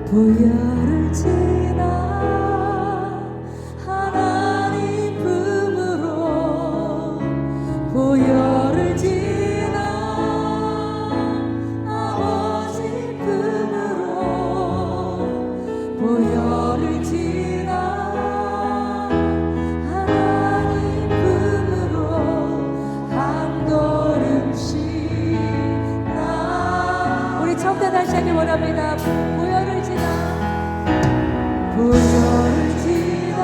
보혈을 지나 하나님 품으로 보혈을 지나 아버지 품으로 보혈을 지나 하나님 품으로 한 걸음씩 나 우리 처음부터 다시 하길 원합니다. 보혈을 지나 보혈을 지나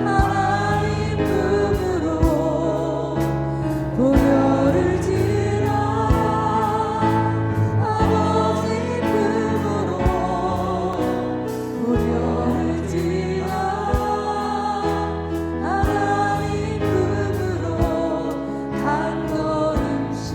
하나님 품으로 보혈을 지나 아버지 품으로 보혈을 지나 하나님 품으로 한 걸음씩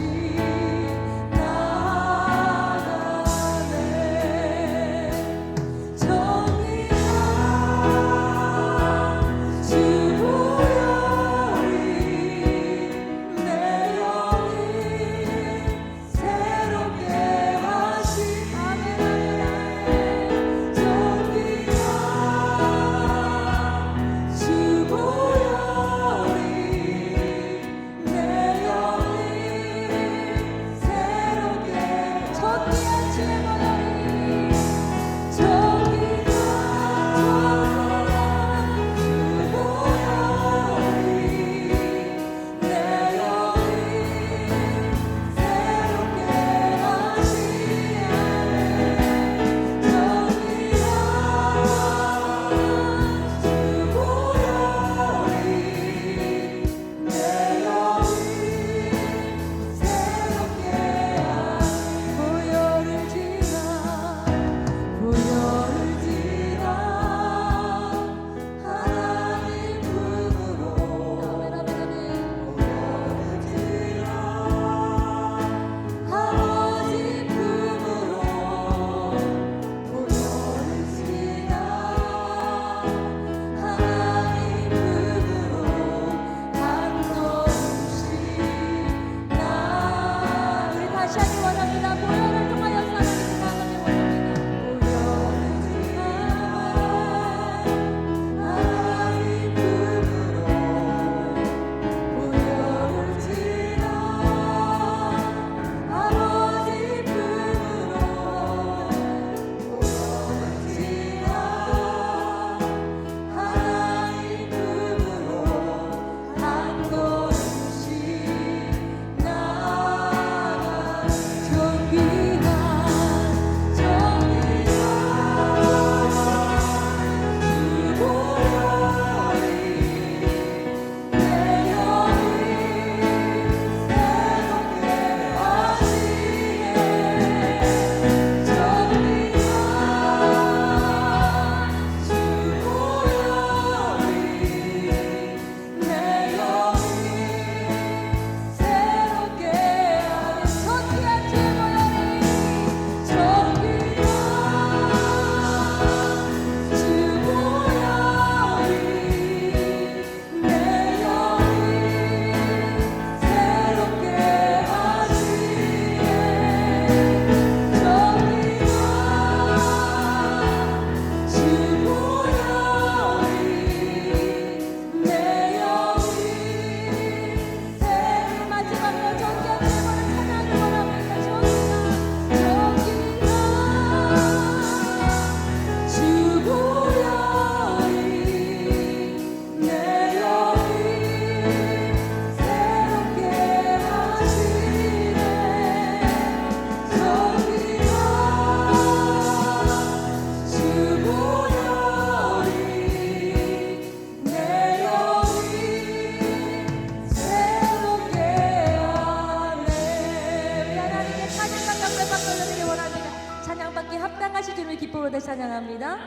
합당하신 주님을 기쁨으로 찬양합니다.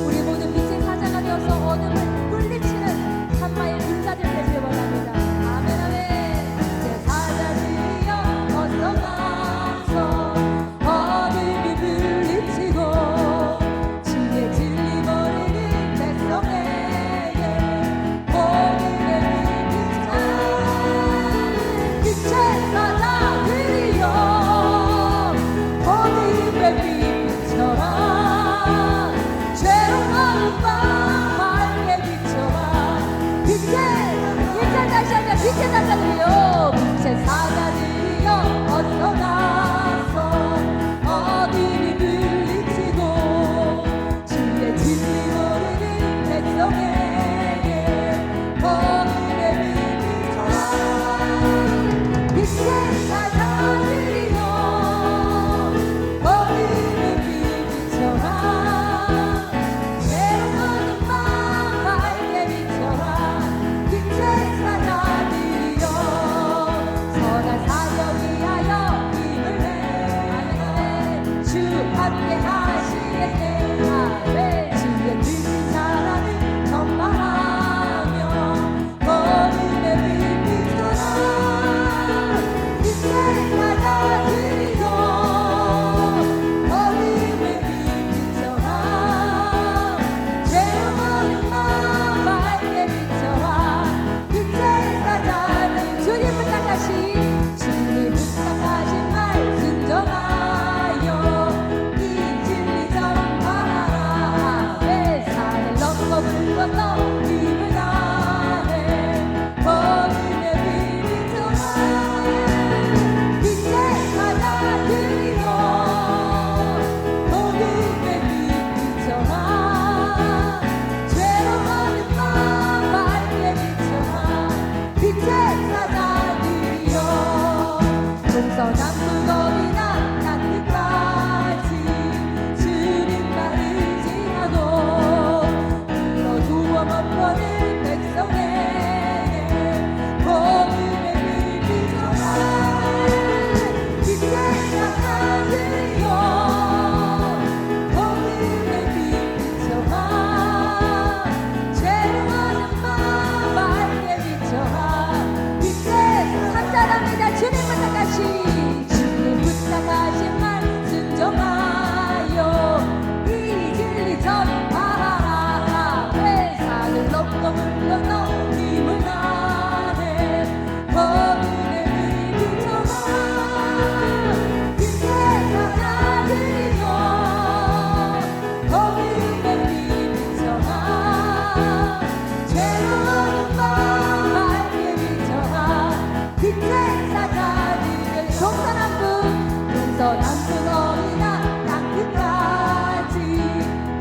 우리 모두 빛의 사자가 되어서 어둠을 물리치는 산마의 군사들 되시길 원합니다. 아멘 아멘. 빛의 사자들이여 어서 가서 어둠이 물리치고 진리의 진리 버리는 백성에게 어둠의 빛을 빛의 사자들이여 어떻게 사자들이여 빛의 사자들이여 어서 나서 어둠이 물리치고 주의 진리 모르는 백성에게 어둠의 빛이 빛의 사자들이여 어둠의 빛이여라 새로운 밤 밝게 비춰라 빛의 사자들이여 선한 사역 위하여 힘을 내 주 함께 하시겠네 아멘 주의 뜻이 사랑을 전파하며 어둠의 빛 비춰라 빛의 사자들이여 어둠의 빛 비춰라 죄없는 마음 밝게 비춰라 빛의 사자들 주님 부탁하신 말씀 전하여 이 진리 전파하라 세상을 넘고 물 건너 힘을 다해 어둠의 빛 비춰라 빛의 사자들이여 어둠의 빛 비춰라 죄로워하는 마음 밝게 비춰라 빛의 사자들이여 동서남북 어디나 땅끝까지 주님만 의지하고 불러주어 못 보는 백성에게 어둠의 빛 비춰라 빛의 사자들이여 어둠의 빛 비춰라 죄로워하는 마음 밝게 비춰라 빛의 사자랍니다 주님 부탁하신 주님 부탁하신 말씀 전하여 이 진리 전파하라 세상을 넘고 물 건너 힘을 다해 어둠의 빛 비춰라 빛의 사자들이여 어둠의 빛 비춰라 죄로운 마음 밝게 비춰라 빛의 사자들이여 동서남북 어디나 땅끝까지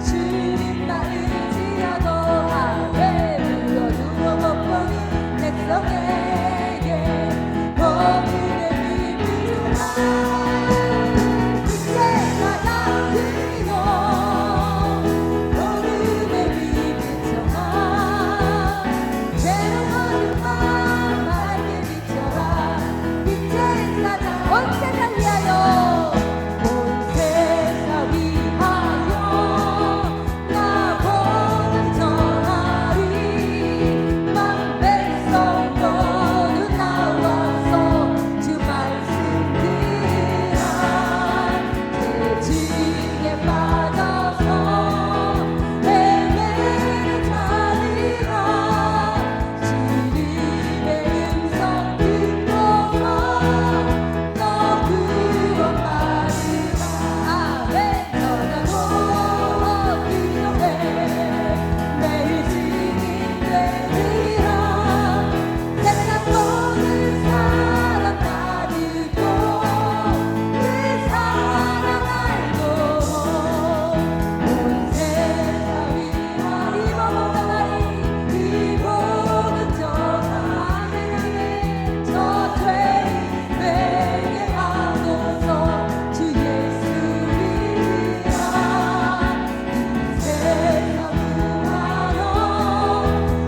주님만 의지하고 하에 불러주어 못 보는 백성에게 어둠의 빛 비춰라 빛의 사자들이여 어둠의 빛 비춰라 죄로운 마음 밝게 비춰라 빛의 사자 온 세상 위하여 온 세상 위하여 나 복음 전하리 만 백성 모두 나와서 주 말씀 들으라 죄짐에 빠져서 헤매는 자들아 주님의 음성 듣고서 너 구원받으라 아멘 전하고 기도해 매일 증인 되리라 세상 모든 사람 다 듣고 그 사랑 알고 온 세상 위하여 이 복음 전하리 이 복음 전하리 저 죄인 되게 하소서 주 예수 이라 이 세상 구하러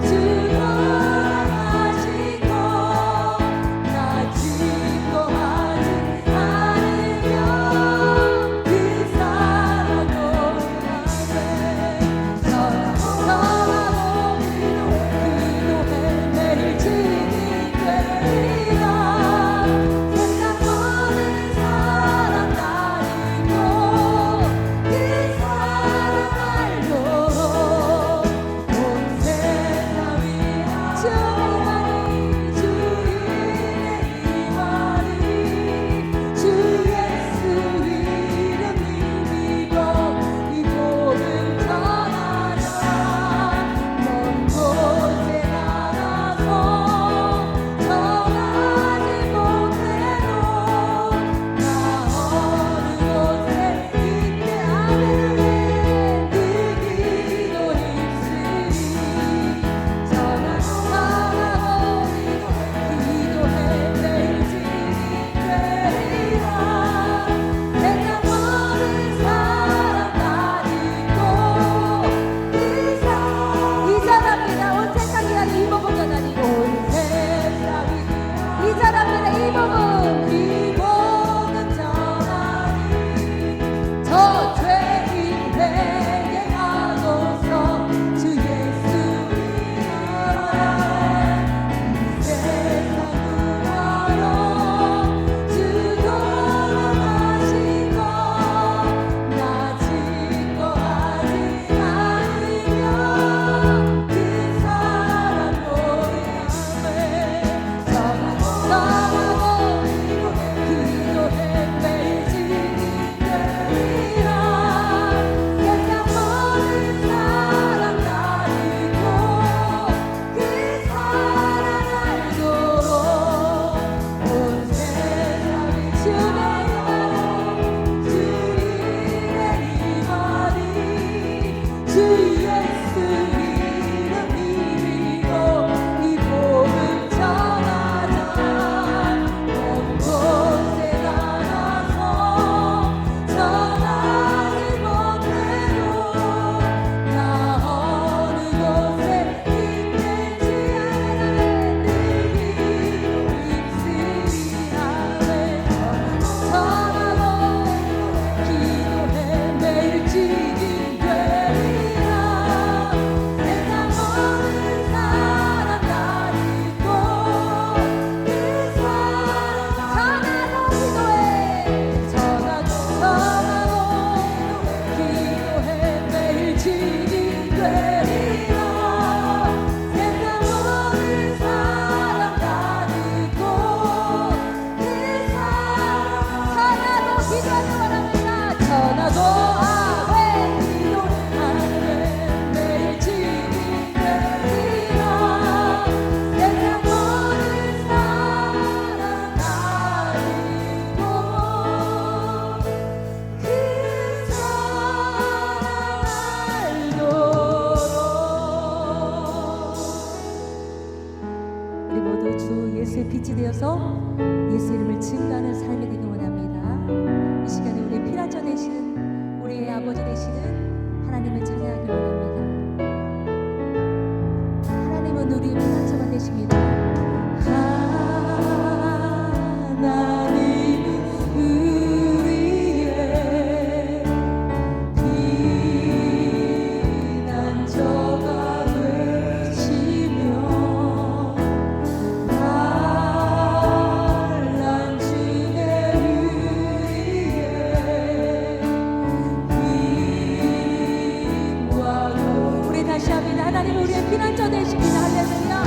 주 돌아가시고 나 기도하지 않으면 그 사람 돌아가네 전하고 기도해 매일 증인 되리라 세상 모든 사람 다 듣고 그 사랑 알고 온 세상 위하여 주님의 이말이 주 예수 이름 믿고 이 복음 전하자 먼 곳에 나가서 우리 모두 주 예수의 빛이 되어서 예수 이름을 증거하는 삶이 되기 원합니다. 이 시간에 우리 피난처 되시는 우리의 아버지 되시는 하나님을 찬양하기 원합니다. 하나님은 우리의 피난처가 되십니다. 하나님 우리의 피난처 되십니다. 할렐루야.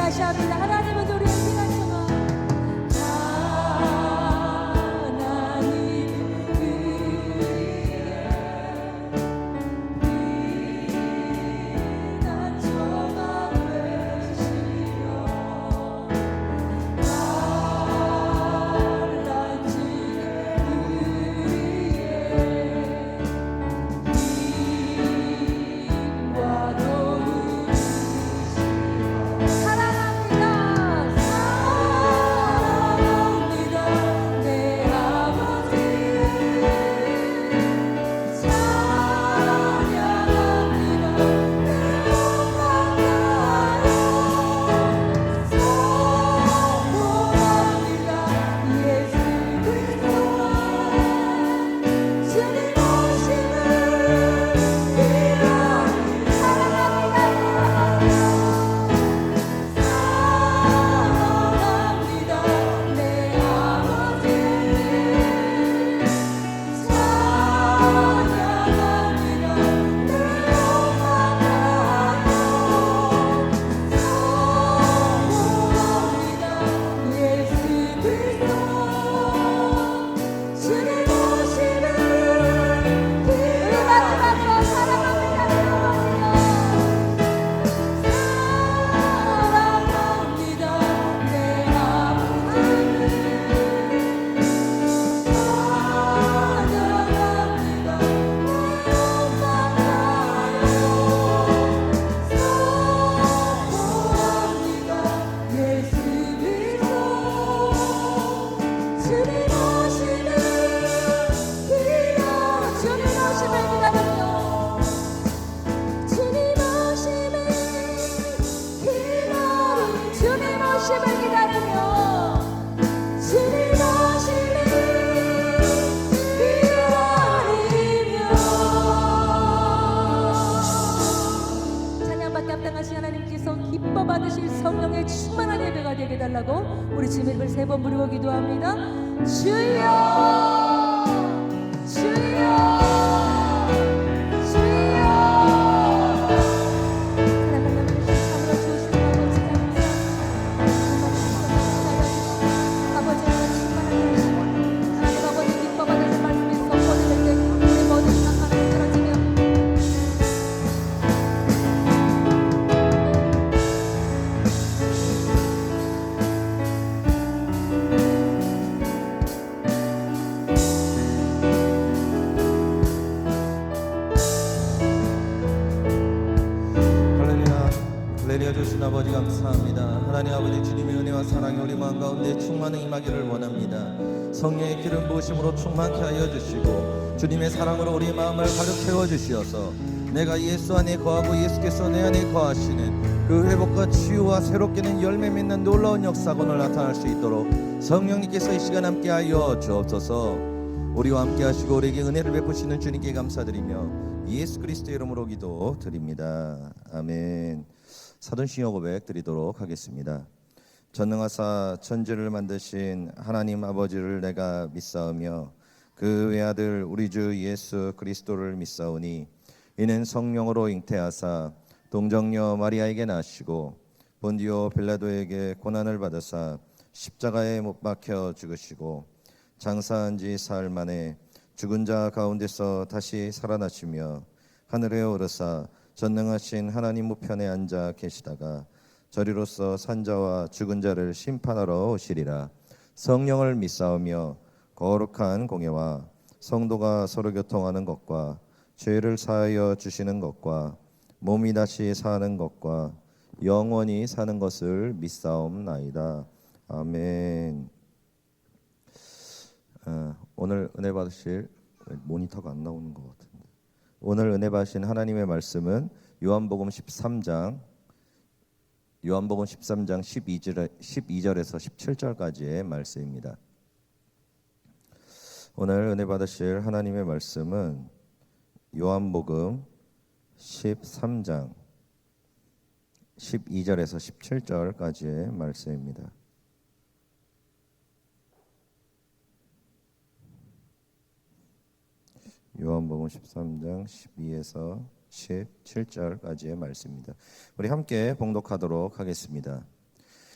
다시 합니다. 하나님은 우리의 피난처가 기뻐 받으실 성령의 충만한 예배가 되게 해달라고 우리 주님 이름을 3번 부르고 기도합니다. 주여 주여 주여 주신 아버지 감사합니다. 하나님 아버지, 주님의 은혜와 사랑이 우리 마음 가운데 충만히 임하기를 원합니다. 성령의 기름 부으심으로 충만케 하여 주시고 주님의 사랑으로 우리 마음을 가득 채워 주시어서 내가 예수 안에 거하고 예수께서 내 안에 거하시는 그 회복과 치유와 새롭게는 열매 맺는 놀라운 역사가 오늘 나타날 수 있도록 성령님께서 이 시간 함께하여 주옵소서. 우리와 함께하시고 우리에게 은혜를 베푸시는 주님께 감사드리며 예수 그리스도의 이름으로 기도드립니다. 아멘. 사도신경 고백 드리도록 하겠습니다. 전능하사 천지를 만드신 하나님 아버지를 내가 믿사오며 그 외아들 우리 주 예수 그리스도를 믿사오니 이는 성령으로 잉태하사 동정녀 마리아에게 나시고 본디오 빌라도에게 고난을 받으사 십자가에 못 박혀 죽으시고 장사한 지 사흘 만에 죽은 자 가운데서 다시 살아나시며 하늘에 오르사 전능하신 하나님 우편에 앉아 계시다가 저리로서 산자와 죽은 자를 심판하러 오시리라. 성령을 믿사오며 거룩한 공예와 성도가 서로 교통하는 것과 죄를 사하여 주시는 것과 몸이 다시 사는 것과 영원히 사는 것을 믿사옵나이다. 아멘. 오늘 은혜 받으실 모니터가 안 나오는 것 같은데 오늘 은혜 받으신 하나님의 말씀은 요한복음 13장 12절에서 17절까지의 말씀입니다. 오늘 은혜 받으실 하나님의 말씀은 요한복음 13장 12절에서 17절까지의 말씀입니다. 요한복음 13장 12에서 17절까지의 말씀입니다. 우리 함께 봉독하도록 하겠습니다.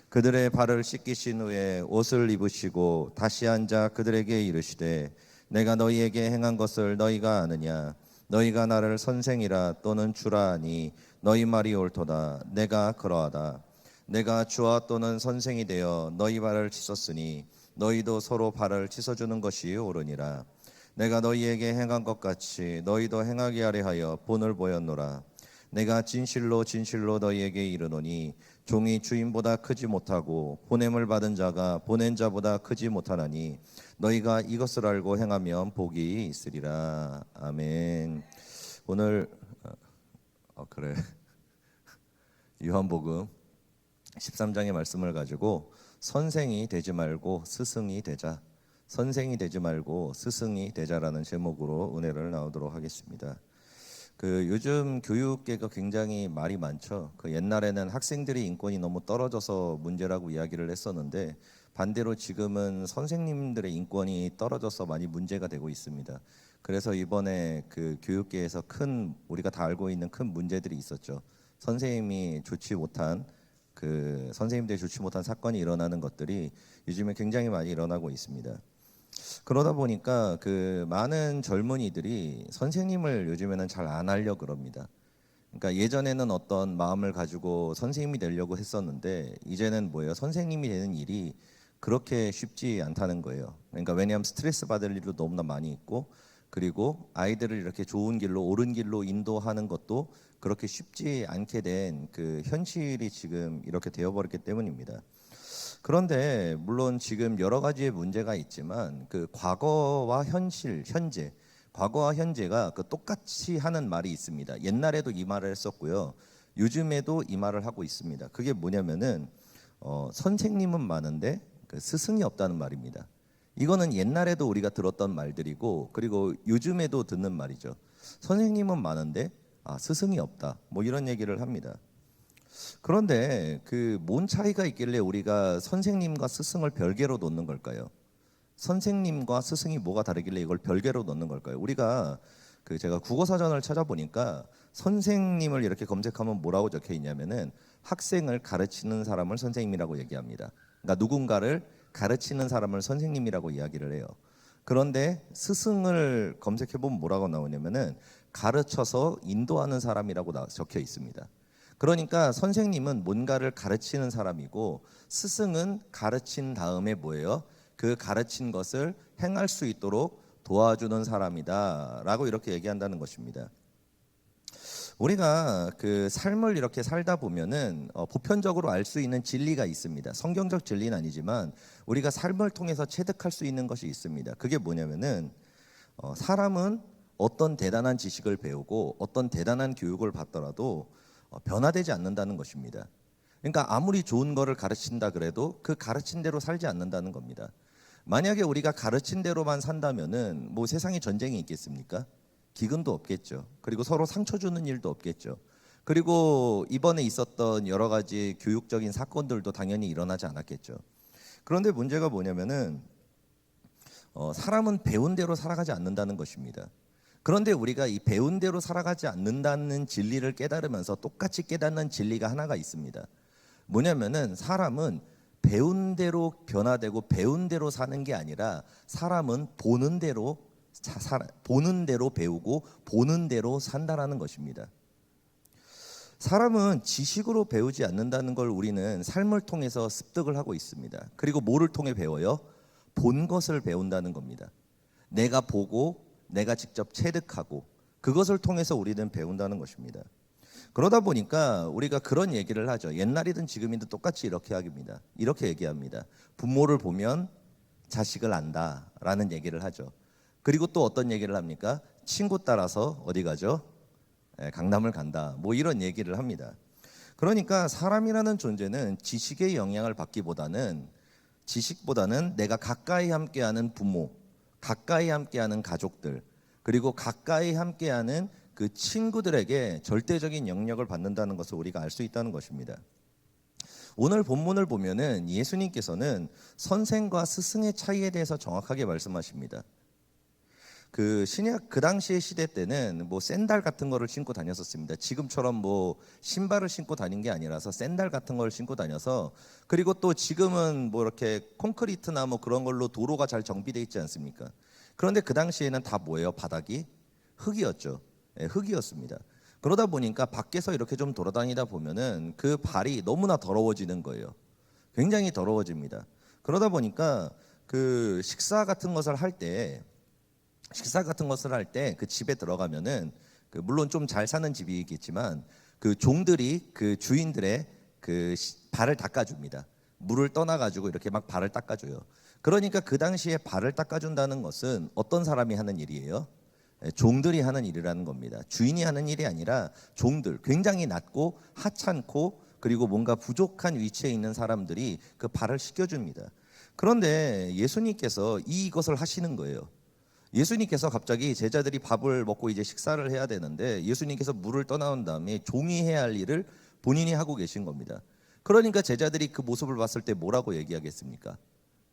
그들의 발을 씻기신 후에 옷을 입으시고 다시 앉아 그들에게 이르시되 내가 너희에게 행한 것을 너희가 아느냐? 너희가 나를 선생이라 또는 주라 하니 너희 말이 옳도다. 내가 그러하다. 내가 주와 또는 선생이 되어 너희 발을 씻었으니 너희도 서로 발을 씻어주는 것이 옳으니라. 내가 너희에게 행한 것 같이 너희도 행하게 하려 하여 본을 보였노라. 내가 진실로 진실로 너희에게 이르노니 종이 주인보다 크지 못하고 보냄을 받은 자가 보낸 자보다 크지 못하나니 너희가 이것을 알고 행하면 복이 있으리라. 아멘. 오늘 그래 요한복음 13장의 말씀을 가지고 선생이 되지 말고 스승이 되자, 선생이 되지 말고 스승이 되자라는 제목으로 은혜를 나누도록 하겠습니다. 요즘 교육계가 굉장히 말이 많죠. 옛날에는 학생들의 인권이 너무 떨어져서 문제라고 이야기를 했었는데 반대로 지금은 선생님들의 인권이 떨어져서 많이 문제가 되고 있습니다. 그래서 이번에 교육계에서 우리가 다 알고 있는 큰 문제들이 있었죠. 선생님들이 좋지 못한 사건이 일어나는 것들이 요즘에 굉장히 많이 일어나고 있습니다. 그러다 보니까 많은 젊은이들이 선생님을 요즘에는 잘 안 하려고 그럽니다. 그러니까 예전에는 어떤 마음을 가지고 선생님이 되려고 했었는데 이제는 선생님이 되는 일이 그렇게 쉽지 않다는 거예요. 그러니까 왜냐하면 스트레스 받을 일도 너무나 많이 있고, 그리고 아이들을 이렇게 좋은 길로, 옳은 길로 인도하는 것도 그렇게 쉽지 않게 된 현실이 지금 이렇게 되어버렸기 때문입니다. 그런데 물론 지금 여러 가지의 문제가 있지만 과거와 과거와 현재가 똑같이 하는 말이 있습니다. 옛날에도 이 말을 했었고요, 요즘에도 이 말을 하고 있습니다. 그게 뭐냐면은 선생님은 많은데 스승이 없다는 말입니다. 이거는 옛날에도 우리가 들었던 말들이고, 그리고 요즘에도 듣는 말이죠. 선생님은 많은데 스승이 없다, 이런 얘기를 합니다. 그런데 뭔 차이가 있길래 우리가 선생님과 스승을 별개로 놓는 걸까요? 선생님과 스승이 뭐가 다르길래 이걸 별개로 놓는 걸까요? 우리가 제가 국어사전을 찾아보니까 선생님을 이렇게 검색하면 뭐라고 적혀 있냐면은 학생을 가르치는 사람을 선생님이라고 얘기합니다. 그러니까 누군가를 가르치는 사람을 선생님이라고 이야기를 해요. 그런데 스승을 검색해 보면 뭐라고 나오냐면은 가르쳐서 인도하는 사람이라고 적혀 있습니다. 그러니까 선생님은 뭔가를 가르치는 사람이고, 스승은 가르친 다음에 그 가르친 것을 행할 수 있도록 도와주는 사람이다 라고 이렇게 얘기한다는 것입니다. 우리가 그 삶을 이렇게 살다 보면은 보편적으로 알 수 있는 진리가 있습니다. 성경적 진리는 아니지만 우리가 삶을 통해서 체득할 수 있는 것이 있습니다. 그게 뭐냐면은 사람은 어떤 대단한 지식을 배우고 어떤 대단한 교육을 받더라도 변화되지 않는다는 것입니다. 그러니까 아무리 좋은 거를 가르친다 그래도 그 가르친 대로 살지 않는다는 겁니다. 만약에 우리가 가르친 대로만 산다면은 뭐 세상에 전쟁이 있겠습니까? 기근도 없겠죠. 그리고 서로 상처 주는 일도 없겠죠. 그리고 이번에 있었던 여러 가지 교육적인 사건들도 당연히 일어나지 않았겠죠. 그런데 문제가 뭐냐면은 사람은 배운 대로 살아가지 않는다는 것입니다. 그런데 우리가 이 배운 대로 살아가지 않는다는 진리를 깨달으면서 똑같이 깨닫는 진리가 하나가 있습니다. 뭐냐면은 사람은 배운 대로 변화되고 배운 대로 사는 게 아니라 사람은 보는 대로 배우고 보는 대로 산다라는 것입니다. 사람은 지식으로 배우지 않는다는 걸 우리는 삶을 통해서 습득을 하고 있습니다. 그리고 뭐를 통해 배워요? 본 것을 배운다는 겁니다. 내가 보고 내가 직접 체득하고 그것을 통해서 우리는 배운다는 것입니다. 그러다 보니까 우리가 그런 얘기를 하죠. 옛날이든 지금이든 똑같이 이렇게 얘기합니다. 부모를 보면 자식을 안다라는 얘기를 하죠. 그리고 또 어떤 얘기를 합니까? 친구 따라서 어디 가죠? 강남을 간다. 뭐 이런 얘기를 합니다. 그러니까 사람이라는 존재는 지식의 영향을 받기보다는 지식보다는 내가 가까이 함께하는 부모, 가까이 함께하는 가족들, 그리고 가까이 함께하는 그 친구들에게 절대적인 영역을 받는다는 것을 우리가 알 수 있다는 것입니다. 오늘 본문을 보면은 예수님께서는 선생과 스승의 차이에 대해서 정확하게 말씀하십니다. 그 신약 그 당시의 시대 때는 뭐 샌들 같은 거를 신고 다녔었습니다. 지금처럼 뭐 신발을 신고 다닌 게 아니라서 샌들 같은 걸 신고 다녀서, 그리고 또 지금은 뭐 이렇게 콘크리트나 뭐 그런 걸로 도로가 잘 정비되어 있지 않습니까? 그런데 그 당시에는 다 뭐예요? 바닥이 흙이었죠. 흙이었습니다. 그러다 보니까 밖에서 이렇게 좀 돌아다니다 보면은 그 발이 너무나 더러워지는 거예요. 굉장히 더러워집니다. 그러다 보니까 그 식사 같은 것을 할 때 그 집에 들어가면은 그 물론 좀 잘 사는 집이겠지만 그 종들이 그 주인들의 그 발을 닦아줍니다. 물을 떠나가지고 이렇게 막 발을 닦아줘요. 그러니까 그 당시에 발을 닦아준다는 것은 어떤 사람이 하는 일이에요? 종들이 하는 일이라는 겁니다. 주인이 하는 일이 아니라 종들, 굉장히 낮고 하찮고 그리고 뭔가 부족한 위치에 있는 사람들이 그 발을 씻겨줍니다. 그런데 예수님께서 이것을 하시는 거예요. 예수님께서 갑자기 제자들이 밥을 먹고 이제 식사를 해야 되는데 예수님께서 물을 떠나온 다음에 종이 해야 할 일을 본인이 하고 계신 겁니다. 그러니까 제자들이 그 모습을 봤을 때 뭐라고 얘기하겠습니까?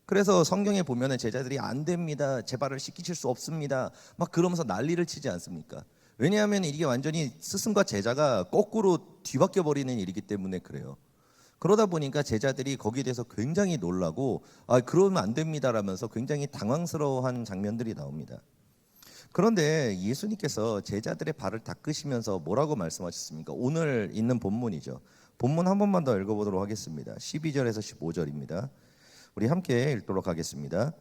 그래서 성경에 보면은 제자들이 안 됩니다, 제 발을 씻기실 수 없습니다, 막 그러면서 난리를 치지 않습니까? 왜냐하면 이게 완전히 스승과 제자가 거꾸로 뒤바뀌어 버리는 일이기 때문에 그래요. 그러다 보니까 제자들이 거기에 대해서 굉장히 놀라고 그러면 안 됩니다라면서 굉장히 당황스러워한 장면들이 나옵니다. 그런데 예수님께서 제자들의 발을 닦으시면서 뭐라고 말씀하셨습니까? 오늘 있는 본문이죠. 본문 한 번만 더 읽어보도록 하겠습니다. 12절에서 15절입니다. 우리 함께 읽도록 하겠습니다.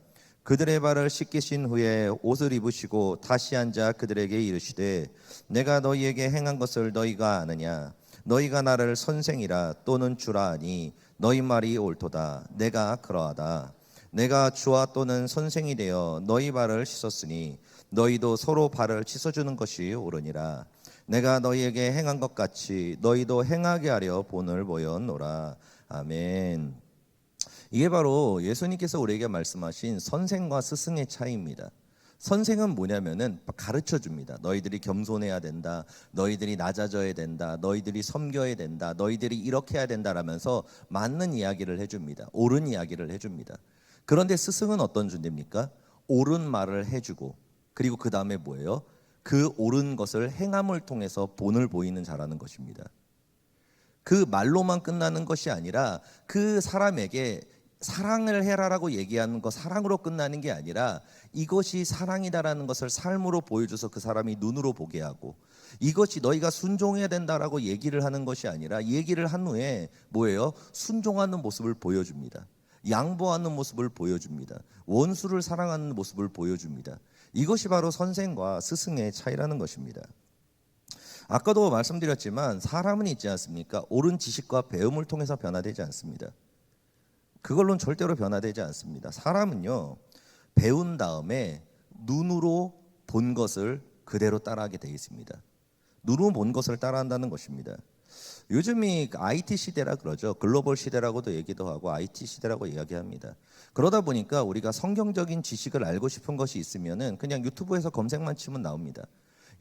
그들의 발을 씻기신 후에 옷을 입으시고 다시 앉아 그들에게 이르시되 내가 너희에게 행한 것을 너희가 아느냐? 너희가 나를 선생이라 또는 주라 하니 너희 말이 옳도다. 내가 그러하다. 내가 주와 또는 선생이 되어 너희 발을 씻었으니 너희도 서로 발을 씻어주는 것이 옳으니라. 내가 너희에게 행한 것 같이 너희도 행하게 하려 본을 보였노라. 아멘. 이게 바로 예수님께서 우리에게 말씀하신 선생과 스승의 차이입니다. 선생은 뭐냐면은 가르쳐 줍니다. 너희들이 겸손해야 된다, 너희들이 낮아져야 된다, 너희들이 섬겨야 된다, 너희들이 이렇게 해야 된다라면서 맞는 이야기를 해줍니다. 옳은 이야기를 해줍니다. 그런데 스승은 어떤 존재입니까? 옳은 말을 해주고, 그리고 그 다음에 뭐예요? 그 옳은 것을 행함을 통해서 본을 보이는 자라는 것입니다. 그 말로만 끝나는 것이 아니라 그 사람에게 사랑을 해라라고 얘기하는 거, 사랑으로 끝나는 게 아니라 이것이 사랑이다라는 것을 삶으로 보여줘서 그 사람이 눈으로 보게 하고, 이것이 너희가 순종해야 된다라고 얘기를 하는 것이 아니라 얘기를 한 후에 뭐예요? 순종하는 모습을 보여줍니다. 양보하는 모습을 보여줍니다. 원수를 사랑하는 모습을 보여줍니다. 이것이 바로 선생과 스승의 차이라는 것입니다. 아까도 말씀드렸지만 사람은 있지 않습니까? 옳은 지식과 배움을 통해서 변화되지 않습니다. 그걸로는 절대로 변화되지 않습니다. 사람은요, 배운 다음에 눈으로 본 것을 그대로 따라하게 되어 있습니다. 눈으로 본 것을 따라한다는 것입니다. 요즘이 IT 시대라 그러죠. 글로벌 시대라고도 얘기도 하고 IT 시대라고 이야기합니다. 그러다 보니까 우리가 성경적인 지식을 알고 싶은 것이 있으면은 그냥 유튜브에서 검색만 치면 나옵니다.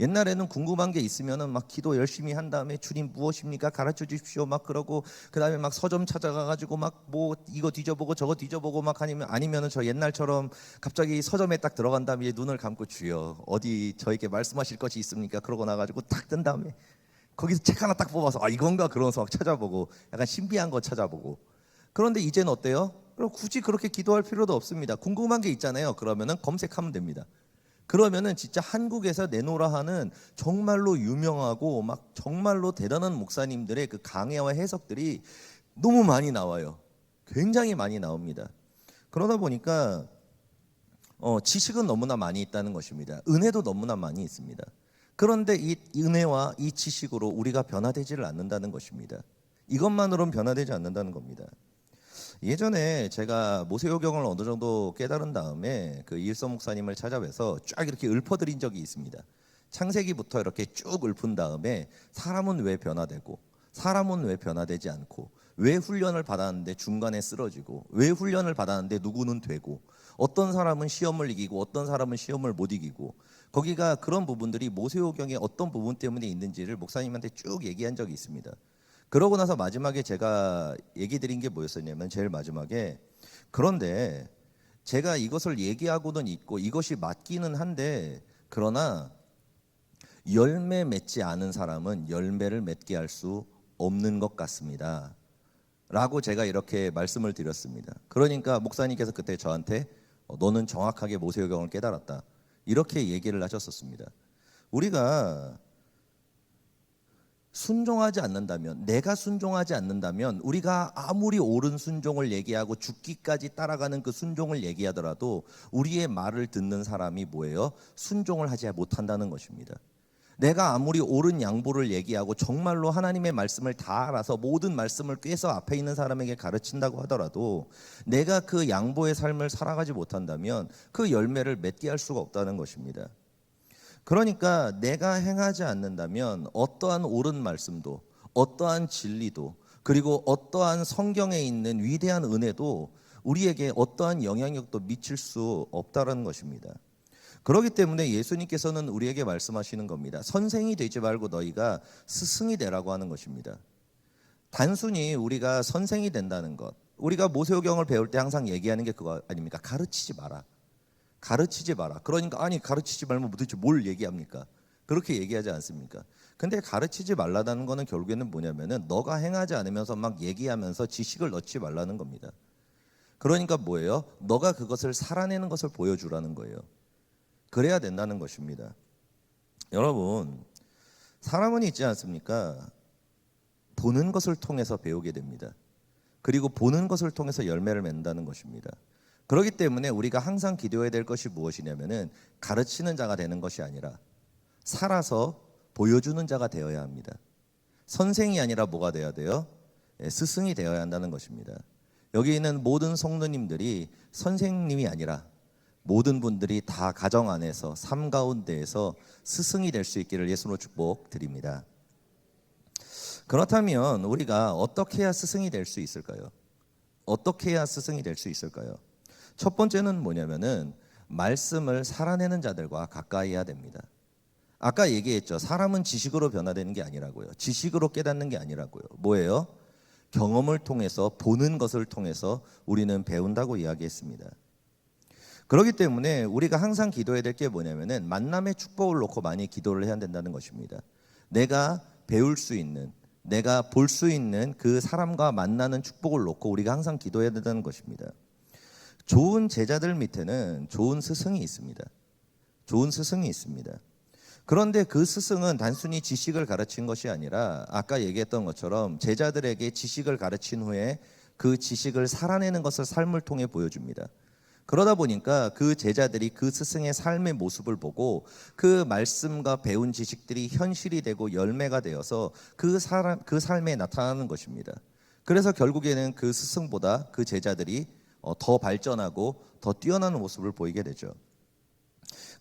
옛날에는 궁금한 게 있으면은 막 기도 열심히 한 다음에 주님 무엇입니까? 가르쳐 주십시오. 막 그러고 그다음에 막 서점 찾아가 가지고 막 뭐 이거 뒤져보고 저거 뒤져보고 막 아니면은 저 옛날처럼 갑자기 서점에 딱 들어간 다음에 눈을 감고 주여 어디 저에게 말씀하실 것이 있습니까? 그러고 나가지고 딱 뜬 다음에 거기서 책 하나 딱 뽑아서 아 이건가 그러면서 막 찾아보고 약간 신비한 거 찾아보고. 그런데 이제는 어때요? 그럼 굳이 그렇게 기도할 필요도 없습니다. 궁금한 게 있잖아요. 그러면은 검색하면 됩니다. 그러면은 진짜 한국에서 내노라 하는 정말로 유명하고 막 정말로 대단한 목사님들의 그 강해와 해석들이 너무 많이 나와요. 굉장히 많이 나옵니다. 그러다 보니까 지식은 너무나 많이 있다는 것입니다. 은혜도 너무나 많이 있습니다. 그런데 이 은혜와 이 지식으로 우리가 변화되지를 않는다는 것입니다. 이것만으로는 변화되지 않는다는 겁니다. 예전에 제가 모세오경을 어느 정도 깨달은 다음에 그 이일성 목사님을 찾아뵈서 쫙 이렇게 읊어드린 적이 있습니다. 창세기부터 이렇게 쭉 읊은 다음에 사람은 왜 변화되고 사람은 왜 변화되지 않고 왜 훈련을 받았는데 중간에 쓰러지고 왜 훈련을 받았는데 누구는 되고 어떤 사람은 시험을 이기고 어떤 사람은 시험을 못 이기고 거기가 그런 부분들이 모세오경의 어떤 부분 때문에 있는지를 목사님한테 쭉 얘기한 적이 있습니다. 그러고 나서 마지막에 제가 얘기 드린 게 뭐였었냐면 제일 마지막에 그런데 제가 이것을 얘기하고는 있고 이것이 맞기는 한데 그러나 열매 맺지 않은 사람은 열매를 맺게 할 수 없는 것 같습니다 라고 제가 이렇게 말씀을 드렸습니다. 그러니까 목사님께서 그때 저한테 너는 정확하게 모세오경을 깨달았다 이렇게 얘기를 하셨었습니다. 우리가 순종하지 않는다면 내가 순종하지 않는다면 우리가 아무리 옳은 순종을 얘기하고 죽기까지 따라가는 그 순종을 얘기하더라도 우리의 말을 듣는 사람이 뭐예요? 순종을 하지 못한다는 것입니다. 내가 아무리 옳은 양보를 얘기하고 정말로 하나님의 말씀을 다 알아서 모든 말씀을 꿰서 앞에 있는 사람에게 가르친다고 하더라도 내가 그 양보의 삶을 살아가지 못한다면 그 열매를 맺게 할 수가 없다는 것입니다. 그러니까 내가 행하지 않는다면 어떠한 옳은 말씀도 어떠한 진리도 그리고 어떠한 성경에 있는 위대한 은혜도 우리에게 어떠한 영향력도 미칠 수 없다는 것입니다. 그렇기 때문에 예수님께서는 우리에게 말씀하시는 겁니다. 선생이 되지 말고 너희가 스승이 되라고 하는 것입니다. 단순히 우리가 선생이 된다는 것, 우리가 모세오경을 배울 때 항상 얘기하는 게 그거 아닙니까? 가르치지 마라. 가르치지 마라. 그러니까 아니 가르치지 말면 도대체 뭘 얘기합니까? 그렇게 얘기하지 않습니까? 근데 가르치지 말라는 거는 결국에는 뭐냐면은 너가 행하지 않으면서 막 얘기하면서 지식을 넣지 말라는 겁니다. 그러니까 뭐예요? 너가 그것을 살아내는 것을 보여주라는 거예요. 그래야 된다는 것입니다. 여러분, 사람은 있지 않습니까? 보는 것을 통해서 배우게 됩니다. 그리고 보는 것을 통해서 열매를 맺는다는 것입니다. 그렇기 때문에 우리가 항상 기도해야 될 것이 무엇이냐면은 가르치는 자가 되는 것이 아니라 살아서 보여주는 자가 되어야 합니다. 선생이 아니라 뭐가 되어야 돼요? 스승이 되어야 한다는 것입니다. 여기 있는 모든 성도님들이 선생님이 아니라 모든 분들이 다 가정 안에서 삶 가운데에서 스승이 될 수 있기를 예수로 축복드립니다. 그렇다면 우리가 어떻게 해야 스승이 될 수 있을까요? 어떻게 해야 스승이 될 수 있을까요? 첫 번째는 뭐냐면은 말씀을 살아내는 자들과 가까이 해야 됩니다. 아까 얘기했죠. 사람은 지식으로 변화되는 게 아니라고요. 지식으로 깨닫는 게 아니라고요. 뭐예요? 경험을 통해서 보는 것을 통해서 우리는 배운다고 이야기했습니다. 그렇기 때문에 우리가 항상 기도해야 될 게 뭐냐면은 만남의 축복을 놓고 많이 기도를 해야 된다는 것입니다. 내가 배울 수 있는, 내가 볼 수 있는 그 사람과 만나는 축복을 놓고 우리가 항상 기도해야 된다는 것입니다. 좋은 제자들 밑에는 좋은 스승이 있습니다. 좋은 스승이 있습니다. 그런데 그 스승은 단순히 지식을 가르친 것이 아니라 아까 얘기했던 것처럼 제자들에게 지식을 가르친 후에 그 지식을 살아내는 것을 삶을 통해 보여줍니다. 그러다 보니까 그 제자들이 그 스승의 삶의 모습을 보고 그 말씀과 배운 지식들이 현실이 되고 열매가 되어서 그 삶에 나타나는 것입니다. 그래서 결국에는 그 스승보다 그 제자들이 더 발전하고 더 뛰어나는 모습을 보이게 되죠.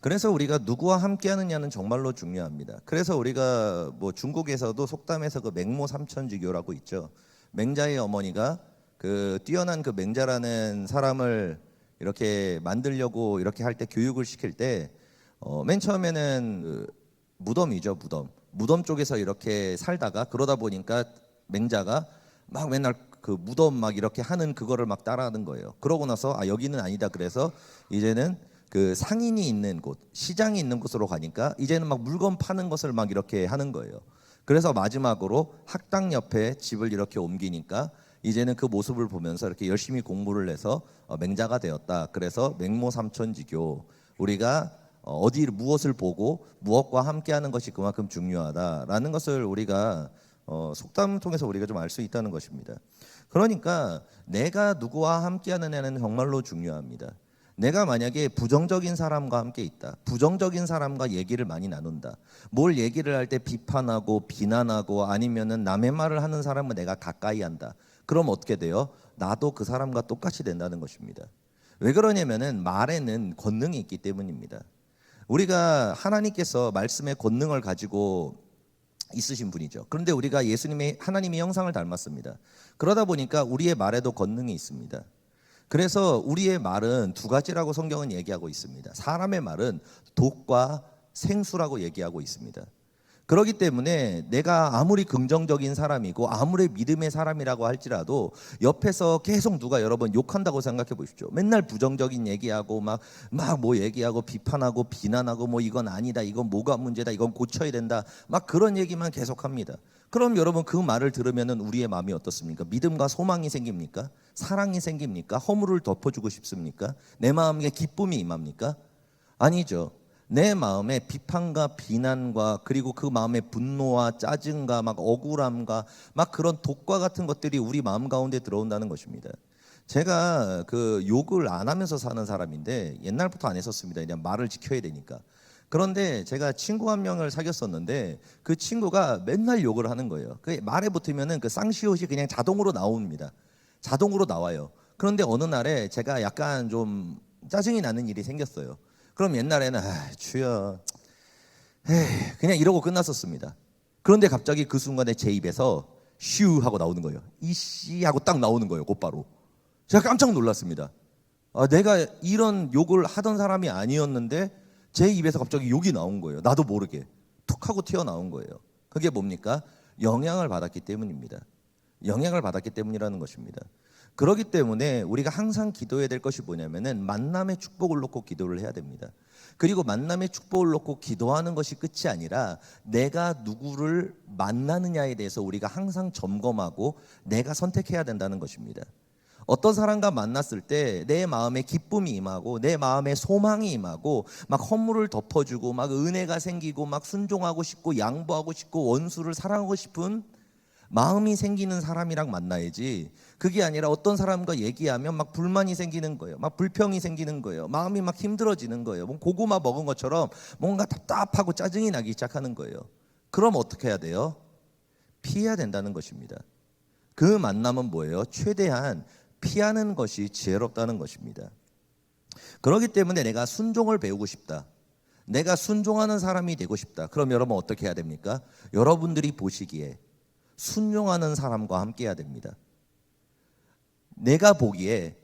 그래서 우리가 누구와 함께 하느냐는 정말로 중요합니다. 그래서 우리가 뭐 중국에서도 속담에서 그 맹모 삼천지교라고 있죠. 맹자의 어머니가 그 뛰어난 그 맹자라는 사람을 이렇게 만들려고 이렇게 할 때 교육을 시킬 때 맨 처음에는 그 무덤이죠, 무덤 쪽에서 이렇게 살다가 그러다 보니까 맹자가 막 맨날 그 무덤 막 이렇게 하는 그거를 막 따라하는 거예요. 그러고 나서 아 여기는 아니다. 그래서 이제는 그 상인이 있는 곳, 시장이 있는 곳으로 가니까 이제는 막 물건 파는 것을 막 이렇게 하는 거예요. 그래서 마지막으로 학당 옆에 집을 이렇게 옮기니까 이제는 그 모습을 보면서 이렇게 열심히 공부를 해서 맹자가 되었다. 그래서 맹모삼천지교, 우리가 어디 무엇을 보고 무엇과 함께하는 것이 그만큼 중요하다라는 것을 우리가 속담을 통해서 우리가 좀 알 수 있다는 것입니다. 그러니까 내가 누구와 함께하느냐는 정말로 중요합니다. 내가 만약에 부정적인 사람과 함께 있다, 부정적인 사람과 얘기를 많이 나눈다, 뭘 얘기를 할 때 비판하고 비난하고 아니면은 남의 말을 하는 사람은 내가 가까이 한다. 그럼 어떻게 돼요? 나도 그 사람과 똑같이 된다는 것입니다. 왜 그러냐면은 말에는 권능이 있기 때문입니다. 우리가 하나님께서 말씀의 권능을 가지고 있으신 분이죠. 그런데 우리가 하나님의 형상을 닮았습니다. 그러다 보니까 우리의 말에도 권능이 있습니다. 그래서 우리의 말은 두 가지라고 성경은 얘기하고 있습니다. 사람의 말은 독과 생수라고 얘기하고 있습니다. 그렇기 때문에 내가 아무리 긍정적인 사람이고 아무리 믿음의 사람이라고 할지라도 옆에서 계속 누가 여러분 욕한다고 생각해 보십시오. 맨날 부정적인 얘기하고 막 뭐 얘기하고 비판하고 비난하고 뭐 이건 아니다, 이건 뭐가 문제다, 이건 고쳐야 된다, 막 그런 얘기만 계속합니다. 그럼 여러분 그 말을 들으면은 우리의 마음이 어떻습니까? 믿음과 소망이 생깁니까? 사랑이 생깁니까? 허물을 덮어주고 싶습니까? 내 마음에 기쁨이 임합니까? 아니죠. 내 마음에 비판과 비난과 그리고 그 마음에 분노와 짜증과 막 억울함과 막 그런 독과 같은 것들이 우리 마음 가운데 들어온다는 것입니다. 제가 그 욕을 안 하면서 사는 사람인데 옛날부터 안 했었습니다. 그냥 말을 지켜야 되니까. 그런데 제가 친구 한 명을 사귀었었는데 그 친구가 맨날 욕을 하는 거예요. 그 말에 붙으면은 그 쌍시옷이 그냥 자동으로 나옵니다. 자동으로 나와요. 그런데 어느 날에 제가 약간 좀 짜증이 나는 일이 생겼어요. 그럼 옛날에는 주여 그냥 이러고 끝났었습니다. 그런데 갑자기 그 순간에 제 입에서 슈 하고 나오는 거예요. 이씨 하고 딱 나오는 거예요. 곧바로. 제가 깜짝 놀랐습니다. 내가 이런 욕을 하던 사람이 아니었는데 제 입에서 갑자기 욕이 나온 거예요. 나도 모르게 툭 하고 튀어나온 거예요. 그게 뭡니까? 영향을 받았기 때문입니다. 영향을 받았기 때문이라는 것입니다. 그렇기 때문에 우리가 항상 기도해야 될 것이 뭐냐면은 만남의 축복을 놓고 기도를 해야 됩니다. 그리고 만남의 축복을 놓고 기도하는 것이 끝이 아니라 내가 누구를 만나느냐에 대해서 우리가 항상 점검하고 내가 선택해야 된다는 것입니다. 어떤 사람과 만났을 때 내 마음에 기쁨이 임하고 내 마음에 소망이 임하고 막 허물을 덮어주고 막 은혜가 생기고 막 순종하고 싶고 양보하고 싶고 원수를 사랑하고 싶은 마음이 생기는 사람이랑 만나야지, 그게 아니라 어떤 사람과 얘기하면 막 불만이 생기는 거예요. 막 불평이 생기는 거예요. 마음이 막 힘들어지는 거예요. 뭐 고구마 먹은 것처럼 뭔가 답답하고 짜증이 나기 시작하는 거예요. 그럼 어떻게 해야 돼요? 피해야 된다는 것입니다. 그 만남은 뭐예요? 최대한 피하는 것이 지혜롭다는 것입니다. 그렇기 때문에 내가 순종을 배우고 싶다, 내가 순종하는 사람이 되고 싶다. 그럼 여러분 어떻게 해야 됩니까? 여러분들이 보시기에 순종하는 사람과 함께 해야 됩니다. 내가 보기에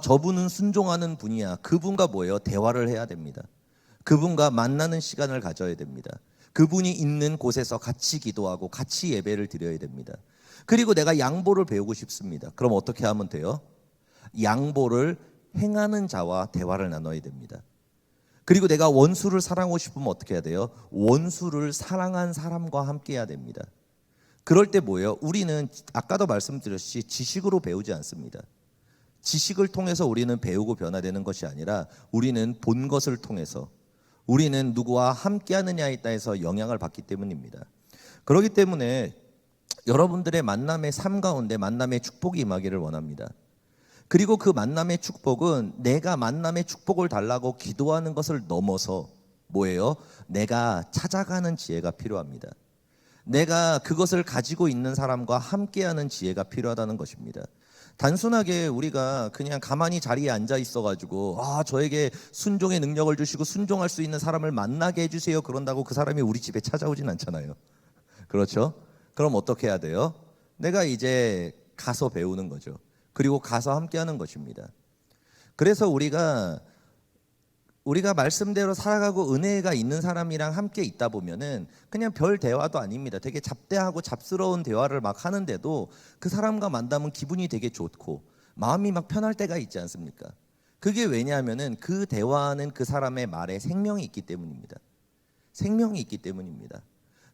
저분은 순종하는 분이야. 그분과 뭐예요? 대화를 해야 됩니다. 그분과 만나는 시간을 가져야 됩니다. 그분이 있는 곳에서 같이 기도하고 같이 예배를 드려야 됩니다. 그리고 내가 양보를 배우고 싶습니다. 그럼 어떻게 하면 돼요? 양보를 행하는 자와 대화를 나눠야 됩니다. 그리고 내가 원수를 사랑하고 싶으면 어떻게 해야 돼요? 원수를 사랑한 사람과 함께 해야 됩니다. 그럴 때 뭐예요? 우리는 아까도 말씀드렸듯이 지식으로 배우지 않습니다. 지식을 통해서 우리는 배우고 변화되는 것이 아니라 우리는 본 것을 통해서, 우리는 누구와 함께 하느냐에 따라서 영향을 받기 때문입니다. 그렇기 때문에 여러분들의 만남의 삶 가운데 만남의 축복이 임하기를 원합니다. 그리고 그 만남의 축복은 내가 만남의 축복을 달라고 기도하는 것을 넘어서 뭐예요? 내가 찾아가는 지혜가 필요합니다. 내가 그것을 가지고 있는 사람과 함께하는 지혜가 필요하다는 것입니다. 단순하게 우리가 그냥 가만히 자리에 앉아 있어가지고 저에게 순종의 능력을 주시고 순종할 수 있는 사람을 만나게 해주세요 그런다고 그 사람이 우리 집에 찾아오진 않잖아요. 그렇죠? 그럼 어떻게 해야 돼요? 내가 이제 가서 배우는 거죠. 그리고 가서 함께하는 것입니다. 그래서 우리가 말씀대로 살아가고 은혜가 있는 사람이랑 함께 있다 보면은 그냥 별 대화도 아닙니다. 되게 잡대하고 잡스러운 대화를 막 하는데도 그 사람과 만나면 기분이 되게 좋고 마음이 막 편할 때가 있지 않습니까? 그게 왜냐하면은 그 대화는 그 사람의 말에 생명이 있기 때문입니다. 생명이 있기 때문입니다.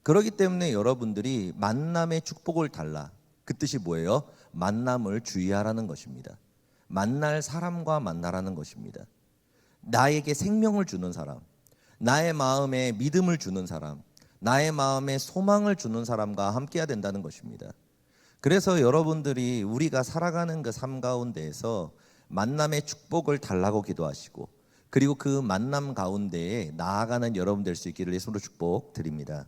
그렇기 때문에 여러분들이 만남의 축복을 달라. 그 뜻이 뭐예요? 만남을 주의하라는 것입니다. 만날 사람과 만나라는 것입니다. 나에게 생명을 주는 사람, 나의 마음에 믿음을 주는 사람, 나의 마음에 소망을 주는 사람과 함께해야 된다는 것입니다. 그래서 여러분들이 우리가 살아가는 그 삶 가운데에서 만남의 축복을 달라고 기도하시고 그리고 그 만남 가운데에 나아가는 여러분 될 수 있기를 예수로 축복드립니다.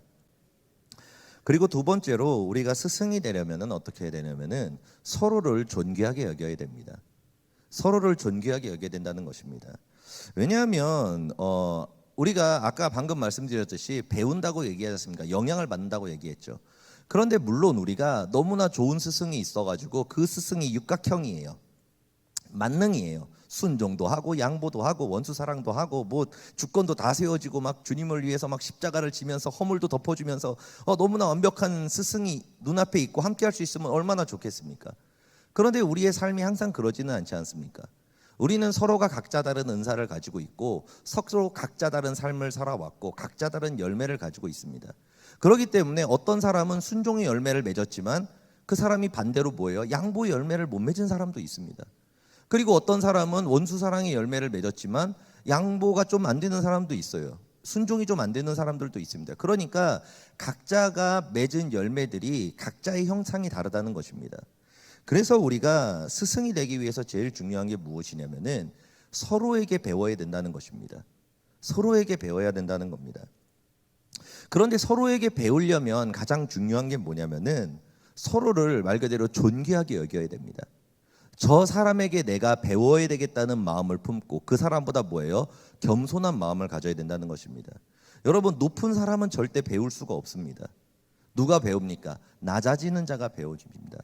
그리고 두 번째로 우리가 스승이 되려면 어떻게 해야 되냐면은 서로를 존귀하게 여겨야 됩니다. 서로를 존귀하게 여겨야 된다는 것입니다. 왜냐하면 우리가 아까 방금 말씀드렸듯이 배운다고 얘기하셨습니까? 영향을 받는다고 얘기했죠. 그런데 물론 우리가 너무나 좋은 스승이 있어가지고 그 스승이 육각형이에요. 만능이에요. 순종도 하고 양보도 하고 원수 사랑도 하고 뭐 주권도 다 세워지고 막 주님을 위해서 막 십자가를 지면서 허물도 덮어주면서 너무나 완벽한 스승이 눈앞에 있고 함께할 수 있으면 얼마나 좋겠습니까? 그런데 우리의 삶이 항상 그러지는 않지 않습니까? 우리는 서로가 각자 다른 은사를 가지고 있고 서로 각자 다른 삶을 살아왔고 각자 다른 열매를 가지고 있습니다. 그렇기 때문에 어떤 사람은 순종의 열매를 맺었지만 그 사람이 반대로 뭐예요? 양보의 열매를 못 맺은 사람도 있습니다. 그리고 어떤 사람은 원수 사랑의 열매를 맺었지만 양보가 좀 안 되는 사람도 있어요. 순종이 좀 안 되는 사람들도 있습니다. 그러니까 각자가 맺은 열매들이 각자의 형상이 다르다는 것입니다. 그래서 우리가 스승이 되기 위해서 제일 중요한 게 무엇이냐면은 서로에게 배워야 된다는 것입니다. 서로에게 배워야 된다는 겁니다. 그런데 서로에게 배우려면 가장 중요한 게 뭐냐면은 서로를 말 그대로 존귀하게 여겨야 됩니다. 저 사람에게 내가 배워야 되겠다는 마음을 품고 그 사람보다 뭐예요? 겸손한 마음을 가져야 된다는 것입니다. 여러분, 높은 사람은 절대 배울 수가 없습니다. 누가 배웁니까? 낮아지는 자가 배워집니다.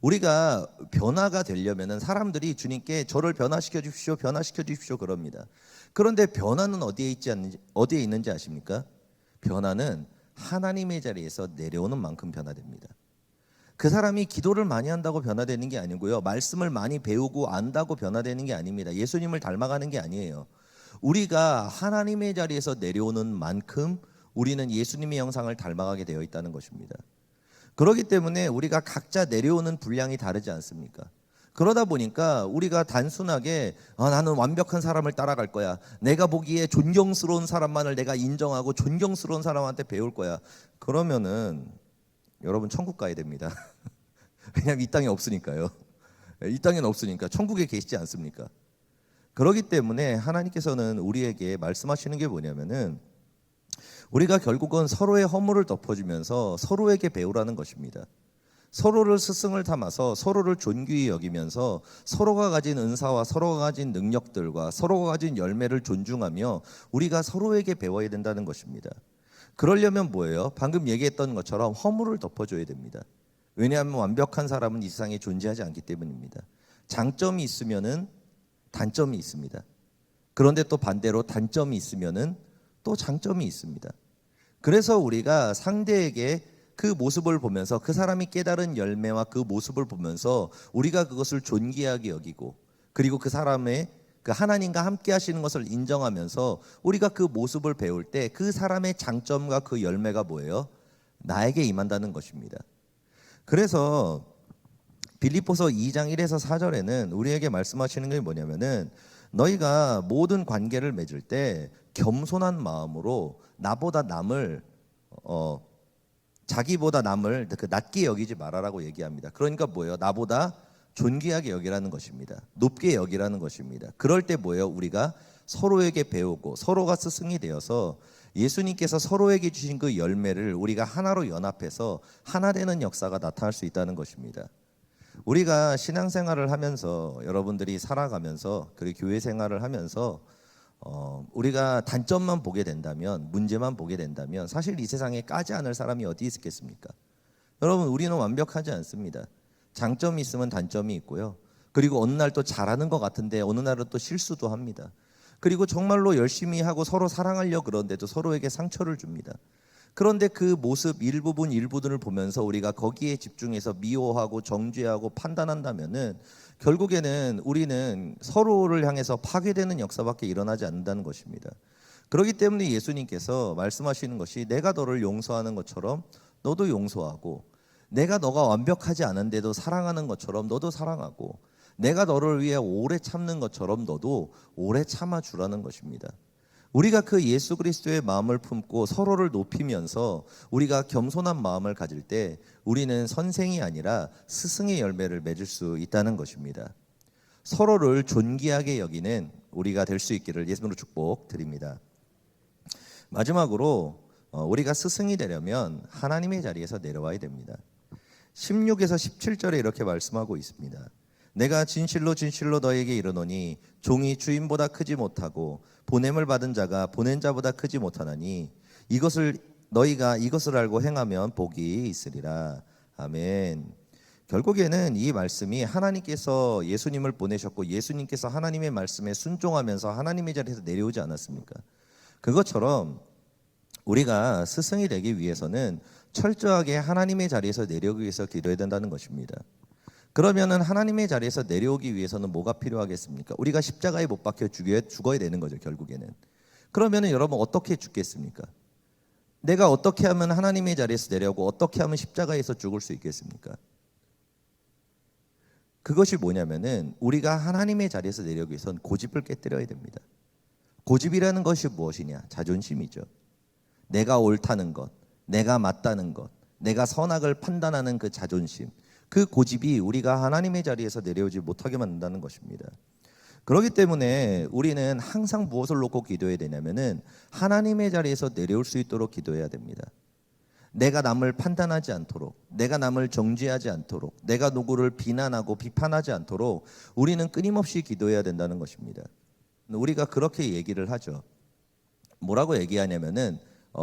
우리가 변화가 되려면 사람들이 주님께 저를 변화시켜 주십시오, 변화시켜 주십시오 그럽니다. 그런데 변화는 어디에 있는지 아십니까? 변화는 하나님의 자리에서 내려오는 만큼 변화됩니다. 그 사람이 기도를 많이 한다고 변화되는 게 아니고요, 말씀을 많이 배우고 안다고 변화되는 게 아닙니다. 예수님을 닮아가는 게 아니에요. 우리가 하나님의 자리에서 내려오는 만큼 우리는 예수님의 형상을 닮아가게 되어 있다는 것입니다. 그렇기 때문에 우리가 각자 내려오는 분량이 다르지 않습니까? 그러다 보니까 우리가 단순하게 나는 완벽한 사람을 따라갈 거야, 내가 보기에 존경스러운 사람만을 내가 인정하고 존경스러운 사람한테 배울 거야, 그러면은 여러분 천국 가야 됩니다. 왜냐하면 이 땅에 없으니까요. 이 땅에는 없으니까 천국에 계시지 않습니까? 그렇기 때문에 하나님께서는 우리에게 말씀하시는 게 뭐냐면은 우리가 결국은 서로의 허물을 덮어주면서 서로에게 배우라는 것입니다. 서로를 스승을 삼아서 서로를 존귀히 여기면서 서로가 가진 은사와 서로가 가진 능력들과 서로가 가진 열매를 존중하며 우리가 서로에게 배워야 된다는 것입니다. 그러려면 뭐예요? 방금 얘기했던 것처럼 허물을 덮어줘야 됩니다. 왜냐하면 완벽한 사람은 이 세상에 존재하지 않기 때문입니다. 장점이 있으면은 단점이 있습니다. 그런데 또 반대로 단점이 있으면은 또 장점이 있습니다. 그래서 우리가 상대에게 그 모습을 보면서 그 사람이 깨달은 열매와 그 모습을 보면서 우리가 그것을 존귀하게 여기고 그리고 그 사람의 그 하나님과 함께 하시는 것을 인정하면서 우리가 그 모습을 배울 때 그 사람의 장점과 그 열매가 뭐예요? 나에게 임한다는 것입니다. 그래서 빌립보서 2장 1에서 4절에는 우리에게 말씀하시는 게 뭐냐면은 너희가 모든 관계를 맺을 때 겸손한 마음으로 나보다 남을 자기보다 남을 그 낮게 여기지 말아라고 얘기합니다. 그러니까 뭐예요? 나보다 존귀하게 여기라는 것입니다. 높게 여기라는 것입니다. 그럴 때 뭐예요? 우리가 서로에게 배우고 서로가 스승이 되어서 예수님께서 서로에게 주신 그 열매를 우리가 하나로 연합해서 하나 되는 역사가 나타날 수 있다는 것입니다. 우리가 신앙생활을 하면서 여러분들이 살아가면서 그리고 교회 생활을 하면서 우리가 단점만 보게 된다면, 문제만 보게 된다면 사실 이 세상에 까지 않을 사람이 어디 있겠습니까? 여러분, 우리는 완벽하지 않습니다. 장점이 있으면 단점이 있고요. 그리고 어느 날 또 잘하는 것 같은데 어느 날은 또 실수도 합니다. 그리고 정말로 열심히 하고 서로 사랑하려고 그러는데도 서로에게 상처를 줍니다. 그런데 그 모습 일부분을 보면서 우리가 거기에 집중해서 미워하고 정죄하고 판단한다면은 결국에는 우리는 서로를 향해서 파괴되는 역사밖에 일어나지 않는다는 것입니다. 그렇기 때문에 예수님께서 말씀하시는 것이 내가 너를 용서하는 것처럼 너도 용서하고, 내가 너가 완벽하지 않은데도 사랑하는 것처럼 너도 사랑하고, 내가 너를 위해 오래 참는 것처럼 너도 오래 참아주라는 것입니다. 우리가 그 예수 그리스도의 마음을 품고 서로를 높이면서 우리가 겸손한 마음을 가질 때 우리는 선생이 아니라 스승의 열매를 맺을 수 있다는 것입니다. 서로를 존귀하게 여기는 우리가 될 수 있기를 예수님으로 축복드립니다. 마지막으로 우리가 스승이 되려면 하나님의 자리에서 내려와야 됩니다. 16에서 17절에 이렇게 말씀하고 있습니다. 내가 진실로 진실로 너에게 이르노니 종이 주인보다 크지 못하고 보냄을 받은 자가 보낸 자보다 크지 못하나니 너희가 이것을 알고 행하면 복이 있으리라. 아멘. 결국에는 이 말씀이 하나님께서 예수님을 보내셨고 예수님께서 하나님의 말씀에 순종하면서 하나님의 자리에서 내려오지 않았습니까? 그것처럼 우리가 스승이 되기 위해서는 철저하게 하나님의 자리에서 내려오기 위해서 기도해야 된다는 것입니다. 그러면은 하나님의 자리에서 내려오기 위해서는 뭐가 필요하겠습니까? 우리가 십자가에 못 박혀 죽어야 되는 거죠, 결국에는. 그러면은 여러분 어떻게 죽겠습니까? 내가 어떻게 하면 하나님의 자리에서 내려오고 어떻게 하면 십자가에서 죽을 수 있겠습니까? 그것이 뭐냐면은 우리가 하나님의 자리에서 내려오기 위해서는 고집을 깨뜨려야 됩니다. 고집이라는 것이 무엇이냐? 자존심이죠. 내가 옳다는 것, 내가 맞다는 것, 내가 선악을 판단하는 그 자존심, 그 고집이 우리가 하나님의 자리에서 내려오지 못하게 만든다는 것입니다. 그렇기 때문에 우리는 항상 무엇을 놓고 기도해야 되냐면은 하나님의 자리에서 내려올 수 있도록 기도해야 됩니다. 내가 남을 판단하지 않도록, 내가 남을 정죄하지 않도록, 내가 누구를 비난하고 비판하지 않도록 우리는 끊임없이 기도해야 된다는 것입니다. 우리가 그렇게 얘기를 하죠. 뭐라고 얘기하냐면은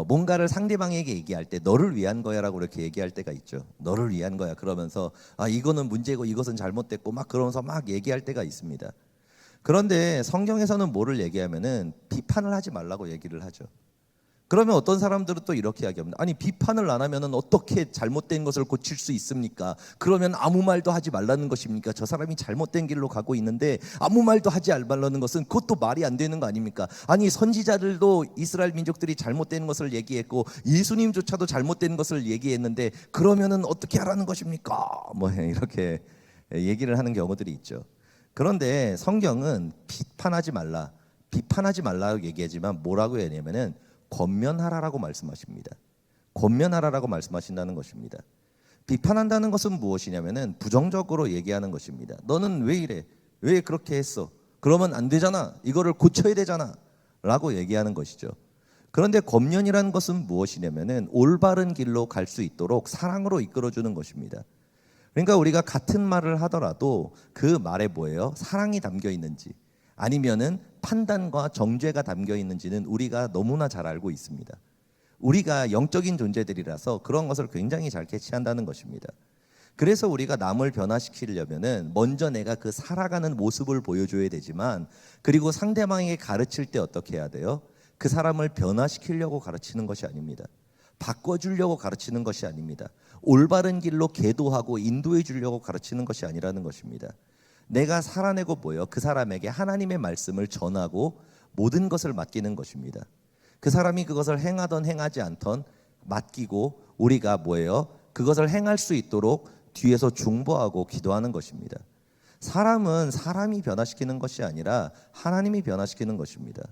뭔가를 상대방에게 얘기할 때 너를 위한 거야라고 이렇게 얘기할 때가 있죠. 너를 위한 거야 그러면서 이거는 문제고 이것은 잘못됐고 막 그러면서 막 얘기할 때가 있습니다. 그런데 성경에서는 뭐를 얘기하면은 비판을 하지 말라고 얘기를 하죠. 그러면 어떤 사람들은 또 이렇게 이야기합니다. 아니 비판을 안 하면은 어떻게 잘못된 것을 고칠 수 있습니까? 그러면 아무 말도 하지 말라는 것입니까? 저 사람이 잘못된 길로 가고 있는데 아무 말도 하지 말라는 것은 그것도 말이 안 되는 거 아닙니까? 아니 선지자들도 이스라엘 민족들이 잘못된 것을 얘기했고 예수님조차도 잘못된 것을 얘기했는데 그러면은 어떻게 하라는 것입니까? 뭐 이렇게 얘기를 하는 경우들이 있죠. 그런데 성경은 비판하지 말라고 얘기하지만 뭐라고 얘기하냐면은 권면하라라고 말씀하십니다. 권면하라라고 말씀하신다는 것입니다. 비판한다는 것은 무엇이냐면은 부정적으로 얘기하는 것입니다. 너는 왜 이래? 왜 그렇게 했어? 그러면 안 되잖아. 이거를 고쳐야 되잖아. 라고 얘기하는 것이죠. 그런데 권면이라는 것은 무엇이냐면은 올바른 길로 갈 수 있도록 사랑으로 이끌어주는 것입니다. 그러니까 우리가 같은 말을 하더라도 그 말에 뭐예요? 사랑이 담겨 있는지 아니면은 판단과 정죄가 담겨 있는지는 우리가 너무나 잘 알고 있습니다. 우리가 영적인 존재들이라서 그런 것을 굉장히 잘 캐치한다는 것입니다. 그래서 우리가 남을 변화시키려면은 먼저 내가 그 살아가는 모습을 보여줘야 되지만 그리고 상대방에게 가르칠 때 어떻게 해야 돼요? 그 사람을 변화시키려고 가르치는 것이 아닙니다. 바꿔주려고 가르치는 것이 아닙니다. 올바른 길로 계도하고 인도해 주려고 가르치는 것이 아니라는 것입니다. 내가 살아내고 뭐예요? 그 사람에게 하나님의 말씀을 전하고 모든 것을 맡기는 것입니다. 그 사람이 그것을 행하던 행하지 않던 맡기고 우리가 뭐예요? 그것을 행할 수 있도록 뒤에서 중보하고 기도하는 것입니다. 사람은 사람이 변화시키는 것이 아니라 하나님이 변화시키는 것입니다.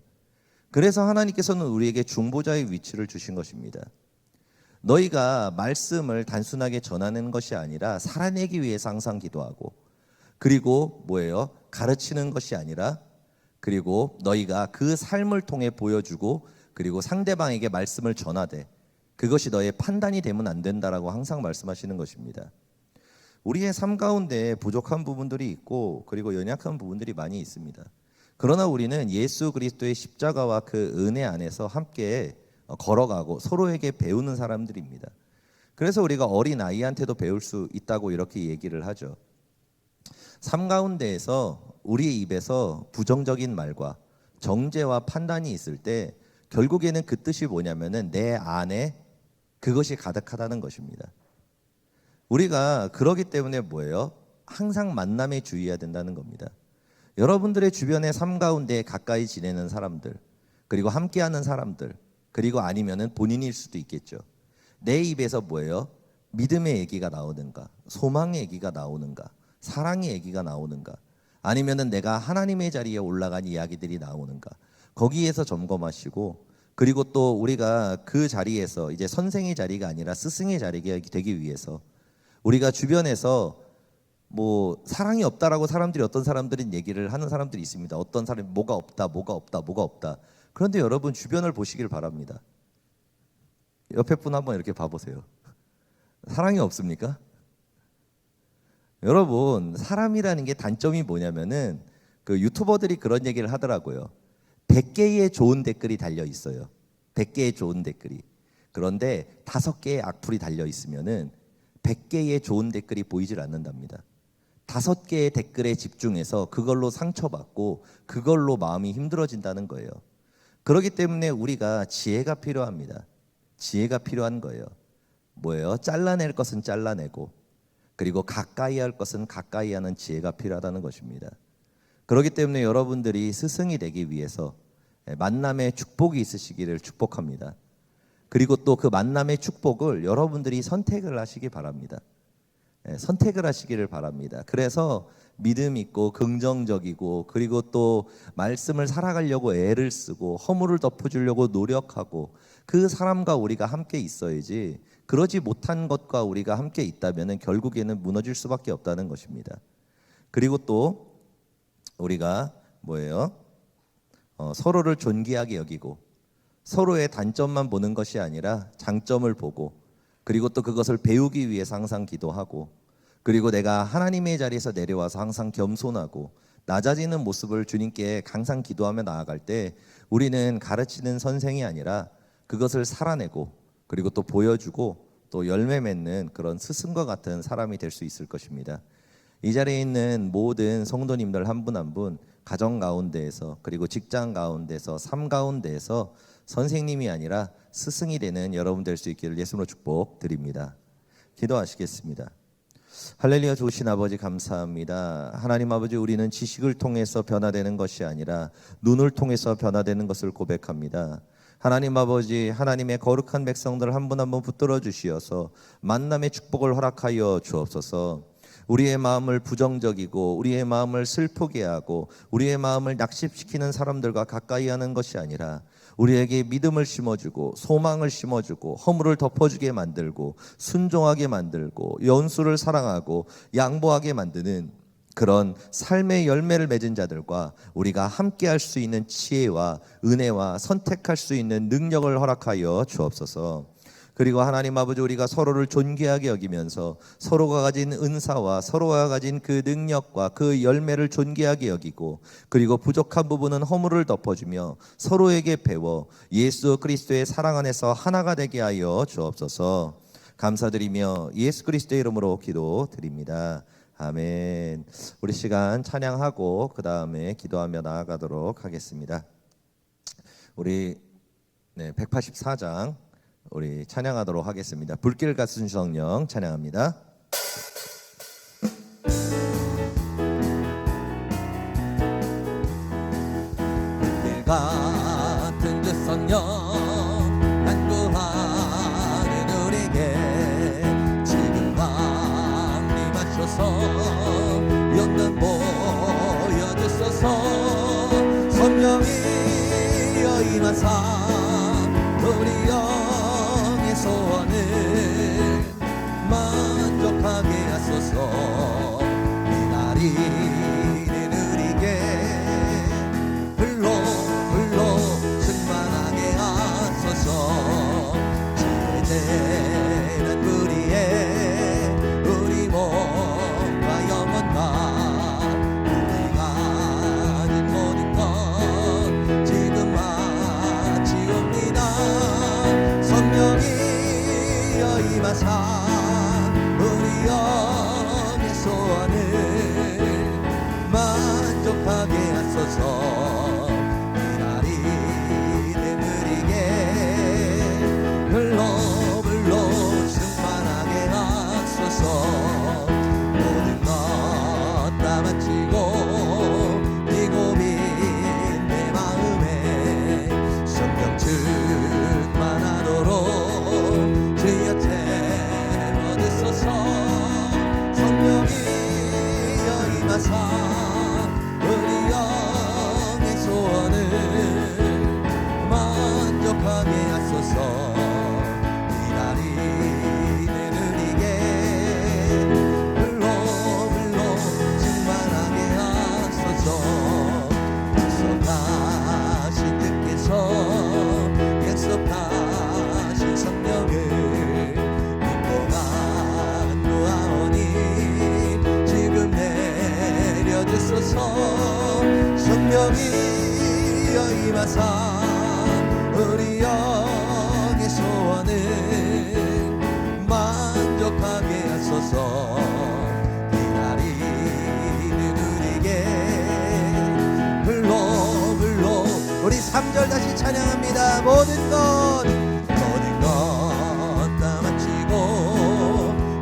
그래서 하나님께서는 우리에게 중보자의 위치를 주신 것입니다. 너희가 말씀을 단순하게 전하는 것이 아니라 살아내기 위해서 항상 기도하고 그리고 뭐예요? 가르치는 것이 아니라, 그리고 너희가 그 삶을 통해 보여주고, 그리고 상대방에게 말씀을 전하되 그것이 너의 판단이 되면 안 된다라고 항상 말씀하시는 것입니다. 우리의 삶 가운데 부족한 부분들이 있고, 그리고 연약한 부분들이 많이 있습니다. 그러나 우리는 예수 그리스도의 십자가와 그 은혜 안에서 함께 걸어가고 서로에게 배우는 사람들입니다. 그래서 우리가 어린 아이한테도 배울 수 있다고 이렇게 얘기를 하죠. 삶 가운데에서 우리의 입에서 부정적인 말과 정죄와 판단이 있을 때 결국에는 그 뜻이 뭐냐면은 내 안에 그것이 가득하다는 것입니다. 우리가 그러기 때문에 뭐예요? 항상 만남에 주의해야 된다는 겁니다. 여러분들의 주변의 삶 가운데 가까이 지내는 사람들, 그리고 함께하는 사람들, 그리고 아니면은 본인일 수도 있겠죠. 내 입에서 뭐예요? 믿음의 얘기가 나오는가, 소망의 얘기가 나오는가, 사랑의 얘기가 나오는가, 아니면은 내가 하나님의 자리에 올라간 이야기들이 나오는가, 거기에서 점검하시고, 그리고 또 우리가 그 자리에서 이제 선생의 자리가 아니라 스승의 자리가 되기 위해서 우리가 주변에서 뭐 사랑이 없다라고 사람들이, 어떤 사람들은 얘기를 하는 사람들이 있습니다. 어떤 사람이 뭐가 없다, 뭐가 없다, 뭐가 없다. 그런데 여러분 주변을 보시길 바랍니다. 옆에 분 한번 이렇게 봐보세요. 사랑이 없습니까? 여러분, 사람이라는 게 단점이 뭐냐면은 그 유튜버들이 그런 얘기를 하더라고요. 100개의 좋은 댓글이 달려 있어요. 100개의 좋은 댓글이. 그런데 5개의 악플이 달려 있으면은 100개의 좋은 댓글이 보이질 않는답니다. 5개의 댓글에 집중해서 그걸로 상처받고 그걸로 마음이 힘들어진다는 거예요. 그렇기 때문에 우리가 지혜가 필요합니다. 지혜가 필요한 거예요. 뭐예요? 잘라낼 것은 잘라내고, 그리고 가까이 할 것은 가까이 하는 지혜가 필요하다는 것입니다. 그렇기 때문에 여러분들이 스승이 되기 위해서 만남의 축복이 있으시기를 축복합니다. 그리고 또 그 만남의 축복을 여러분들이 선택을 하시기 바랍니다. 선택을 하시기를 바랍니다. 그래서 믿음 있고 긍정적이고, 그리고 또 말씀을 살아가려고 애를 쓰고 허물을 덮어주려고 노력하고, 그 사람과 우리가 함께 있어야지, 그러지 못한 것과 우리가 함께 있다면 결국에는 무너질 수밖에 없다는 것입니다. 그리고 또 우리가 뭐예요? 서로를 존귀하게 여기고, 서로의 단점만 보는 것이 아니라 장점을 보고, 그리고 또 그것을 배우기 위해서 항상 기도하고, 그리고 내가 하나님의 자리에서 내려와서 항상 겸손하고 낮아지는 모습을 주님께 항상 기도하며 나아갈 때 우리는 가르치는 선생이 아니라 그것을 살아내고, 그리고 또 보여주고 또 열매 맺는 그런 스승과 같은 사람이 될 수 있을 것입니다. 이 자리에 있는 모든 성도님들 한 분 한 분 가정 가운데에서, 그리고 직장 가운데서, 삶 가운데에서 선생님이 아니라 스승이 되는 여러분 될 수 있기를 예수님으로 축복드립니다. 기도하시겠습니다. 할렐루야. 좋으신 아버지 감사합니다. 하나님 아버지, 우리는 지식을 통해서 변화되는 것이 아니라 눈을 통해서 변화되는 것을 고백합니다. 하나님 아버지, 하나님의 거룩한 백성들 한 분 한 분 붙들어 주시어서 만남의 축복을 허락하여 주옵소서. 우리의 마음을 부정적이고 우리의 마음을 슬프게 하고 우리의 마음을 낙심시키는 사람들과 가까이 하는 것이 아니라 우리에게 믿음을 심어주고 소망을 심어주고 허물을 덮어주게 만들고 순종하게 만들고 연수를 사랑하고 양보하게 만드는 그런 삶의 열매를 맺은 자들과 우리가 함께 할 수 있는 지혜와 은혜와 선택할 수 있는 능력을 허락하여 주옵소서. 그리고 하나님 아버지, 우리가 서로를 존귀하게 여기면서 서로가 가진 은사와 서로가 가진 그 능력과 그 열매를 존귀하게 여기고, 그리고 부족한 부분은 허물을 덮어주며 서로에게 배워 예수 그리스도의 사랑 안에서 하나가 되게 하여 주옵소서. 감사드리며 예수 그리스도의 이름으로 기도드립니다. 아멘. 우리 시간 찬양하고 그 다음에 기도하며 나아가도록 하겠습니다. 우리 184장 우리 찬양하도록 하겠습니다. 불길 같은 성령 찬양합니다. 불길 같은 그 성령 간구하는 우리에게 지금 강림하셔서 영광 보여주소서. 성령이여 임하사 우리 영의 소원을 만족하게 하소서. 이 날이 주소서. 이 날이 느리게 흘러 충만하게 하소서. 모든 것 다 바치고 이 고민 내 마음에 성령 충만하도록 주여 채워주소서. 성령이여 임하사 우리 영의 소원을 만족하게 하소서. 이 날이 느리게 흘러 충만하게 하소서. 약속하신 주께서 약속하신 성령을 믿고 간구하오니 지금 내려주소서. 성령이여 임하사 우리 영의 소원을 만족하게 하소서. 이 날이 느리게 흘러 우리 3절 다시 찬양합니다. 모든 것 다 마치고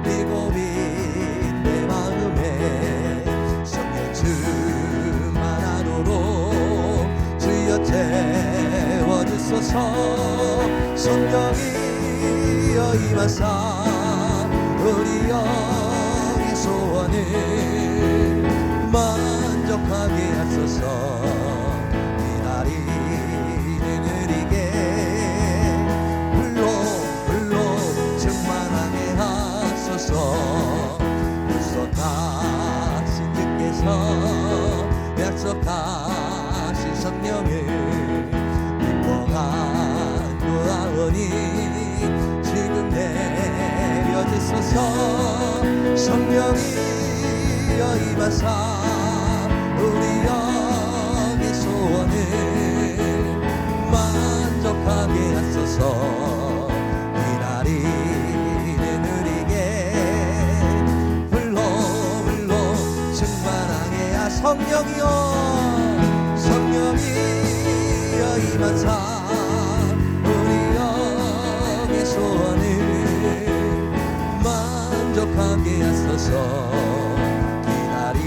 이 고민 내 마음에 성령 충만하도록 주여 채워주소서. 성령이여 임하사 우리 영의 소원을 만족하게 하소서. 이 날이 느리게 흘러 충만하게 하소서. 약속하신 주께서 약속하신 성령을 믿고 간구하오니 지금 내려주소서. 성령이여 임하사 우리 영의 소원을 만족하게 하소서. 이 날이 느리게 흘러 충만하게 하. 성령이여 임하사 우리 영의 소원을 만족하게 하소서. 이 날이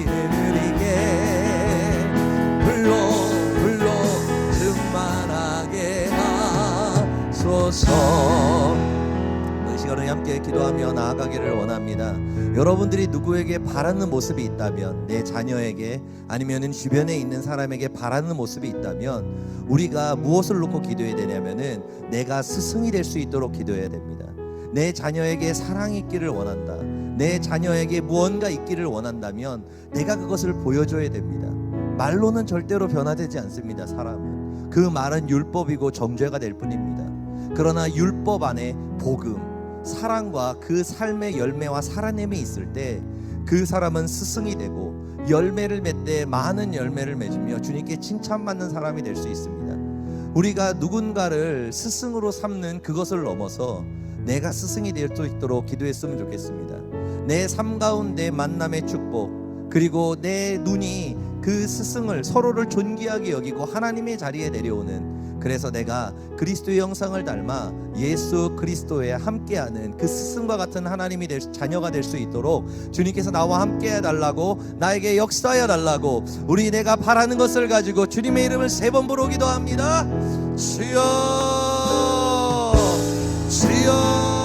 느리게 흘러 충만하게 하소서. 이 시간에 함께 기도하며 나아가기를 원합니다. 여러분들이 누구에게 바라는 모습이 있다면, 내 자녀에게 아니면 주변에 있는 사람에게 바라는 모습이 있다면 우리가 무엇을 놓고 기도해야 되냐면은 내가 스승이 될 수 있도록 기도해야 됩니다. 내 자녀에게 사랑이 있기를 원한다, 내 자녀에게 무언가 있기를 원한다면 내가 그것을 보여줘야 됩니다. 말로는 절대로 변화되지 않습니다. 사람은 그 말은 율법이고 정죄가 될 뿐입니다. 그러나 율법 안에 복음, 사랑과 그 삶의 열매와 살아냄이 있을 때 그 사람은 스승이 되고 열매를 맺되 많은 열매를 맺으며 주님께 칭찬받는 사람이 될 수 있습니다. 우리가 누군가를 스승으로 삼는 그것을 넘어서 내가 스승이 될 수 있도록 기도했으면 좋겠습니다. 내 삶 가운데 만남의 축복, 그리고 내 눈이 그 스승을, 서로를 존귀하게 여기고 하나님의 자리에 내려오는, 그래서 내가 그리스도의 형상을 닮아 예수 그리스도에 함께하는 그 스승과 같은 하나님이 자녀가 될 수 있도록 주님께서 나와 함께해 달라고, 나에게 역사해 달라고, 우리 내가 바라는 것을 가지고 주님의 이름을 3번 부르고 기도합니다. 주여 주여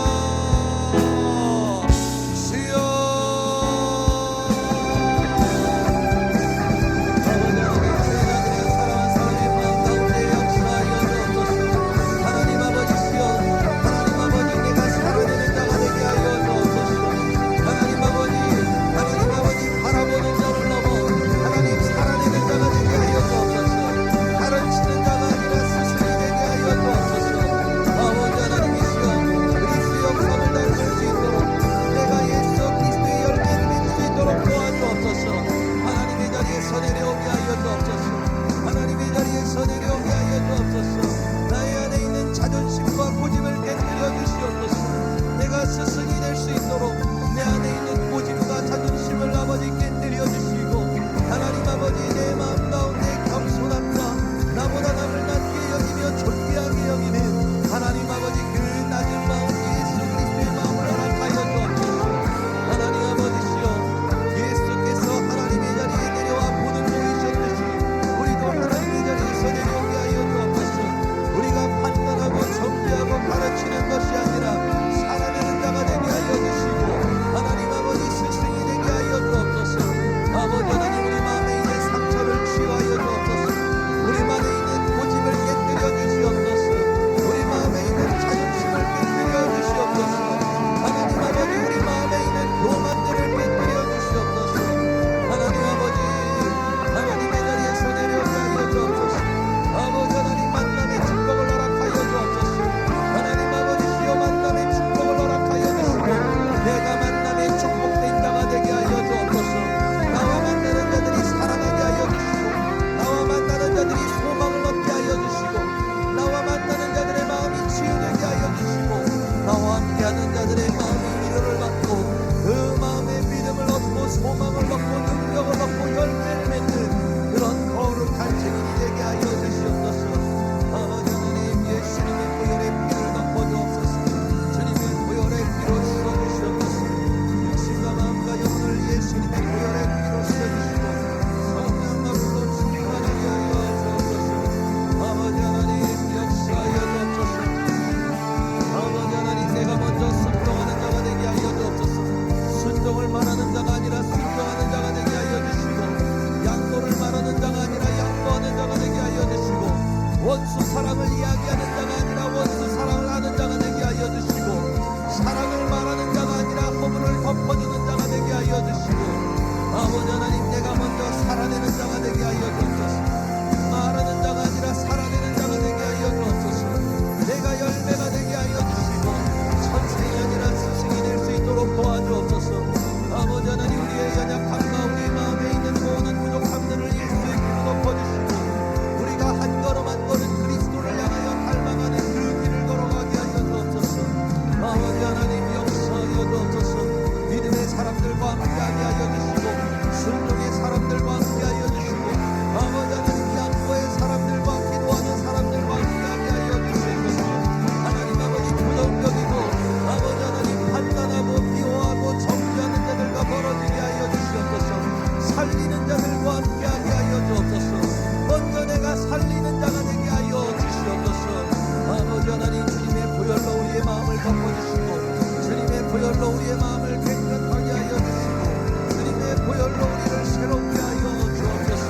우리의 마음을 깨끗하게 하여 주시고 주님의 보혈로 우리를 새롭게 하여 주옵소서.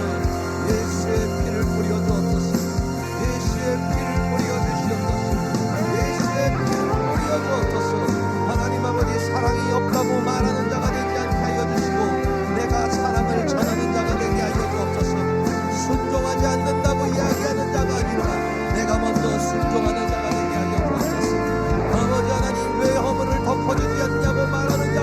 예수의 피를 뿌려 주옵소서. 예수의 피를 뿌려 주시옵소서. 예수의 피를 뿌려 주옵소서. 하나님 아버지, 사랑이 없다고 말하는 자가 되지 않게 하여 주시고 내가 사랑을 전하는 자가 되게 하여 주옵소서. 순종하지 않는다고 이야기하는 자가 아니라 내가 먼저 순종하는 자가 되게 하여 주옵소서. 아버지 하나님, 왜 허물을 덮어주지 않냐고 말하는 자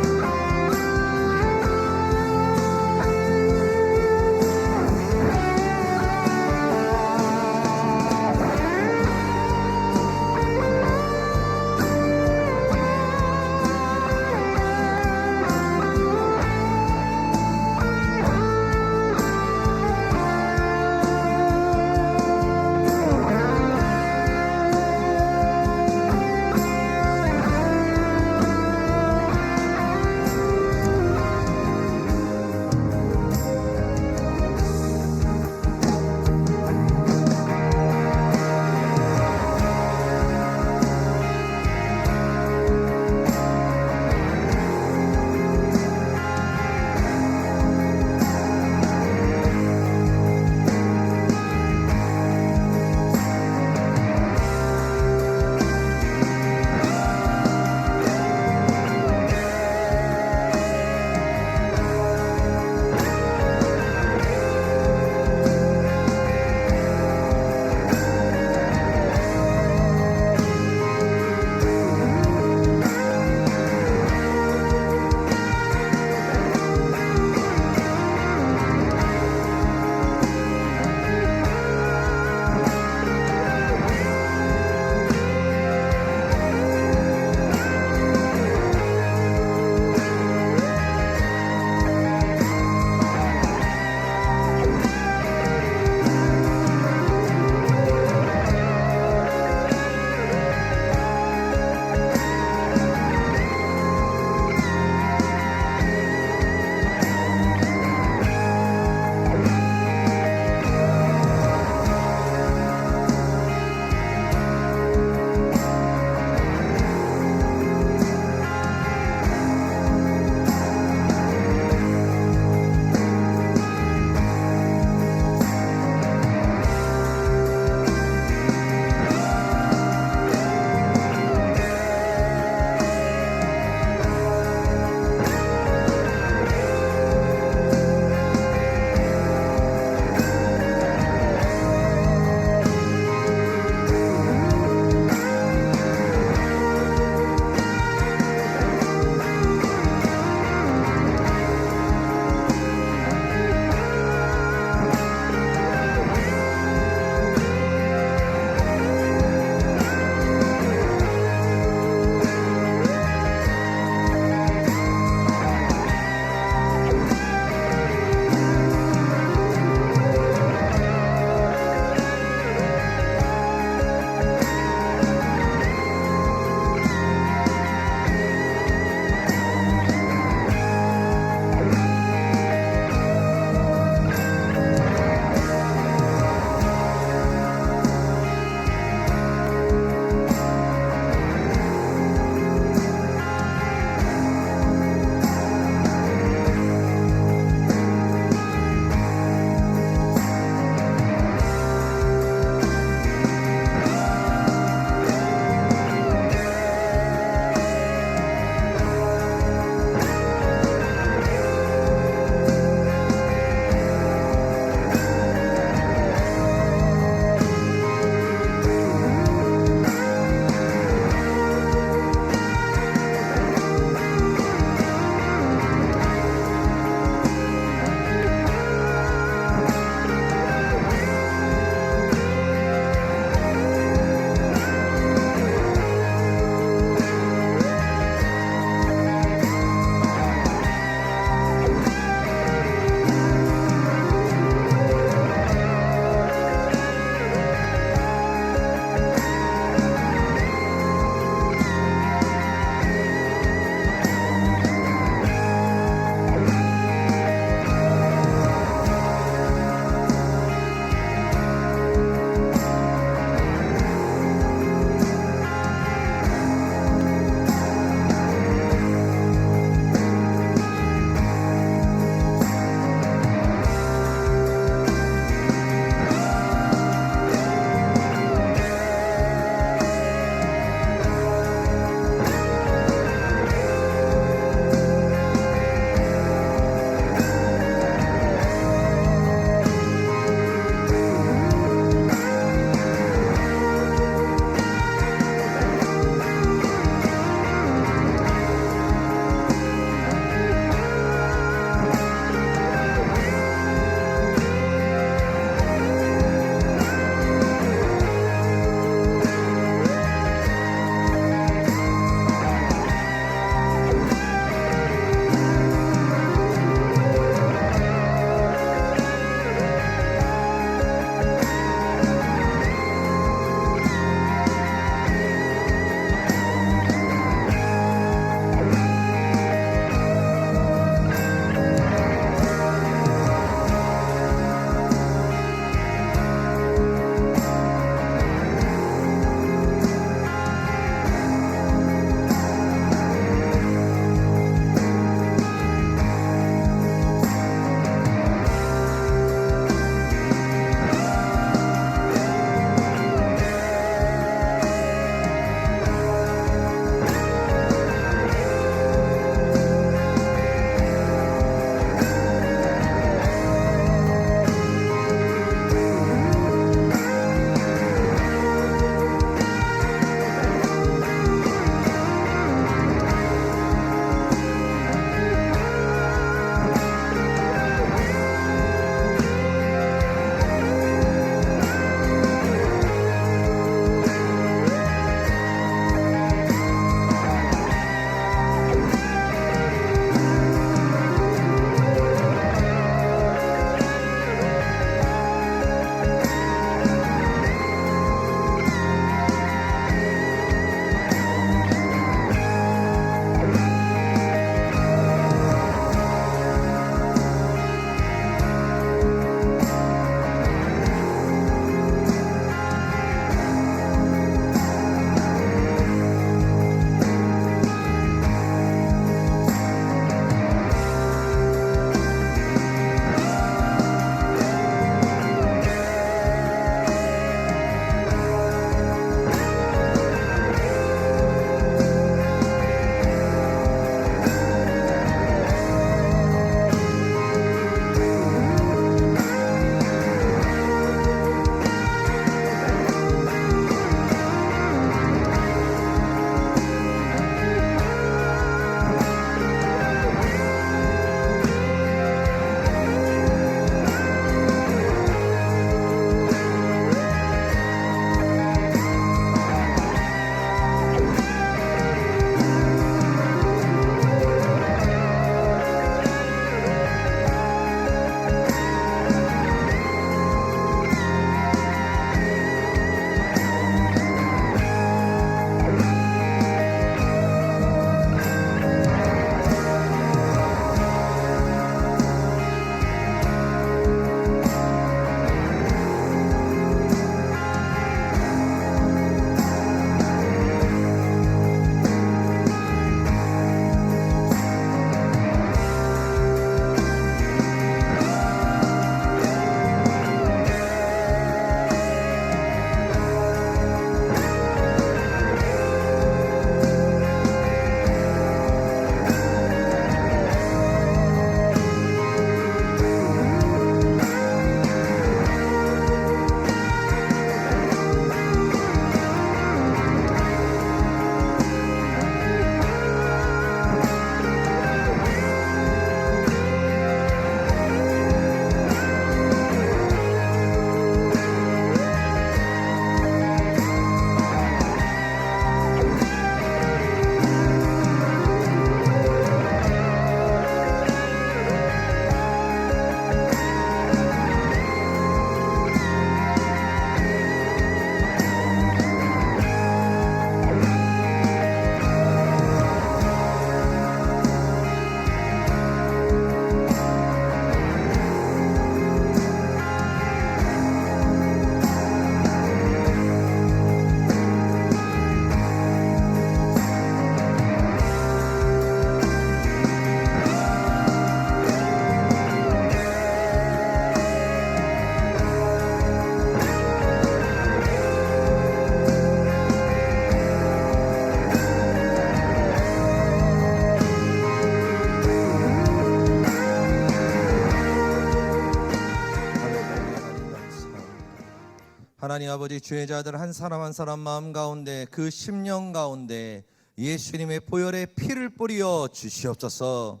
하나님 아버지, 주의 자들 한 사람 한 사람 마음 가운데, 그 심령 가운데 예수님의 보혈의 피를 뿌려 주시옵소서.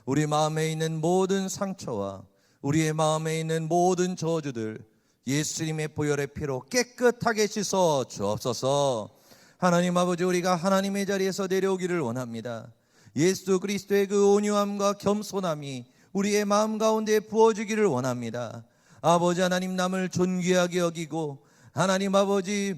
우리 마음에 있는 모든 상처와 우리의 마음에 있는 모든 저주들 예수님의 보혈의 피로 깨끗하게 씻어 주옵소서. 하나님 아버지, 우리가 하나님의 자리에서 내려오기를 원합니다. 예수 그리스도의 그 온유함과 겸손함이 우리의 마음 가운데 부어지기를 원합니다. 아버지 하나님, 남을 존귀하게 여기고 하나님 아버지,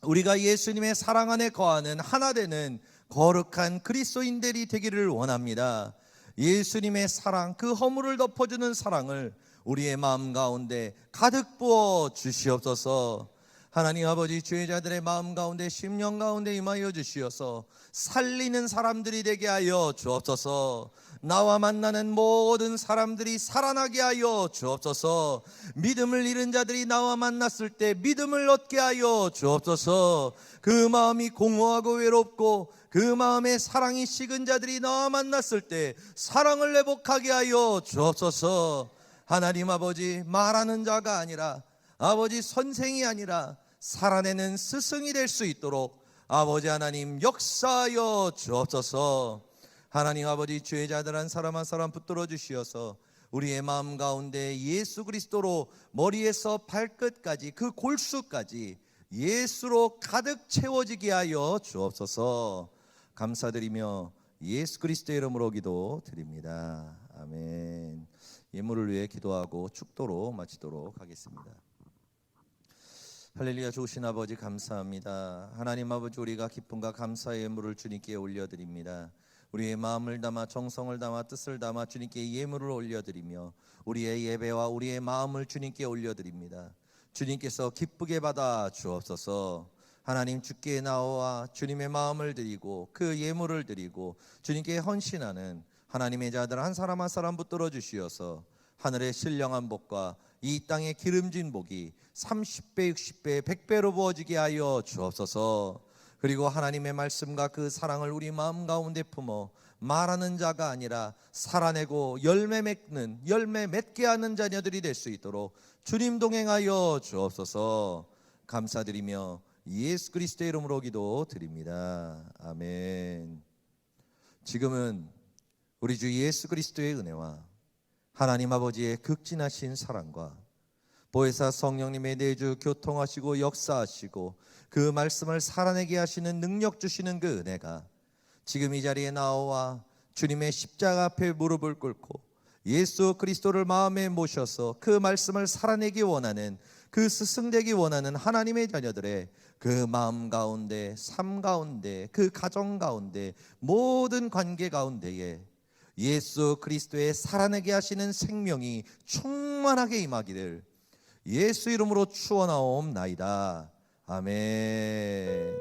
우리가 예수님의 사랑 안에 거하는 하나 되는 거룩한 그리스도인들이 되기를 원합니다. 예수님의 사랑, 그 허물을 덮어주는 사랑을 우리의 마음 가운데 가득 부어 주시옵소서. 하나님 아버지, 주의 자들의 마음 가운데 심령 가운데 임하여 주시어서 살리는 사람들이 되게 하여 주옵소서. 나와 만나는 모든 사람들이 살아나게 하여 주옵소서. 믿음을 잃은 자들이 나와 만났을 때 믿음을 얻게 하여 주옵소서. 그 마음이 공허하고 외롭고 그 마음에 사랑이 식은 자들이 나와 만났을 때 사랑을 회복하게 하여 주옵소서. 하나님 아버지, 말하는 자가 아니라 아버지 선생이 아니라 살아내는 스승이 될 수 있도록 아버지 하나님 역사하여 주옵소서. 하나님 아버지, 주의 자들 한 사람 한 사람 붙들어 주시어서 우리의 마음 가운데 예수 그리스도로 머리에서 발끝까지 그 골수까지 예수로 가득 채워지게 하여 주옵소서. 감사드리며 예수 그리스도의 이름으로 기도드립니다. 아멘. 예물을 위해 기도하고 축도로 마치도록 하겠습니다. 할렐루야. 좋으신 아버지 감사합니다. 하나님 아버지, 우리가 기쁨과 감사의 예물을 주님께 올려드립니다. 우리의 마음을 담아 정성을 담아 뜻을 담아 주님께 예물을 올려드리며 우리의 예배와 우리의 마음을 주님께 올려드립니다. 주님께서 기쁘게 받아 주옵소서. 하나님, 주께 나와 주님의 마음을 드리고 그 예물을 드리고 주님께 헌신하는 하나님의 자들 한 사람 한 사람 붙들어 주시어서 하늘의 신령한 복과 이 땅의 기름진 복이 30배, 60배, 100배로 부어지게 하여 주옵소서. 그리고 하나님의 말씀과 그 사랑을 우리 마음 가운데 품어 말하는 자가 아니라 살아내고 열매 맺게 하는 자녀들이 될 수 있도록 주님 동행하여 주옵소서. 감사드리며 예수 그리스도의 이름으로 기도드립니다. 아멘. 지금은 우리 주 예수 그리스도의 은혜와 하나님 아버지의 극진하신 사랑과 보혜사 성령님의 내주 교통하시고 역사하시고 그 말씀을 살아내게 하시는 능력 주시는 그 은혜가 지금 이 자리에 나와 주님의 십자가 앞에 무릎을 꿇고 예수 그리스도를 마음에 모셔서 그 말씀을 살아내기 원하는, 그 스승되기 원하는 하나님의 자녀들의 그 마음 가운데, 삶 가운데, 그 가정 가운데, 모든 관계 가운데에 예수 그리스도의 살아내게 하시는 생명이 충만하게 임하기를 예수 이름으로 축원하옵나이다. 아멘.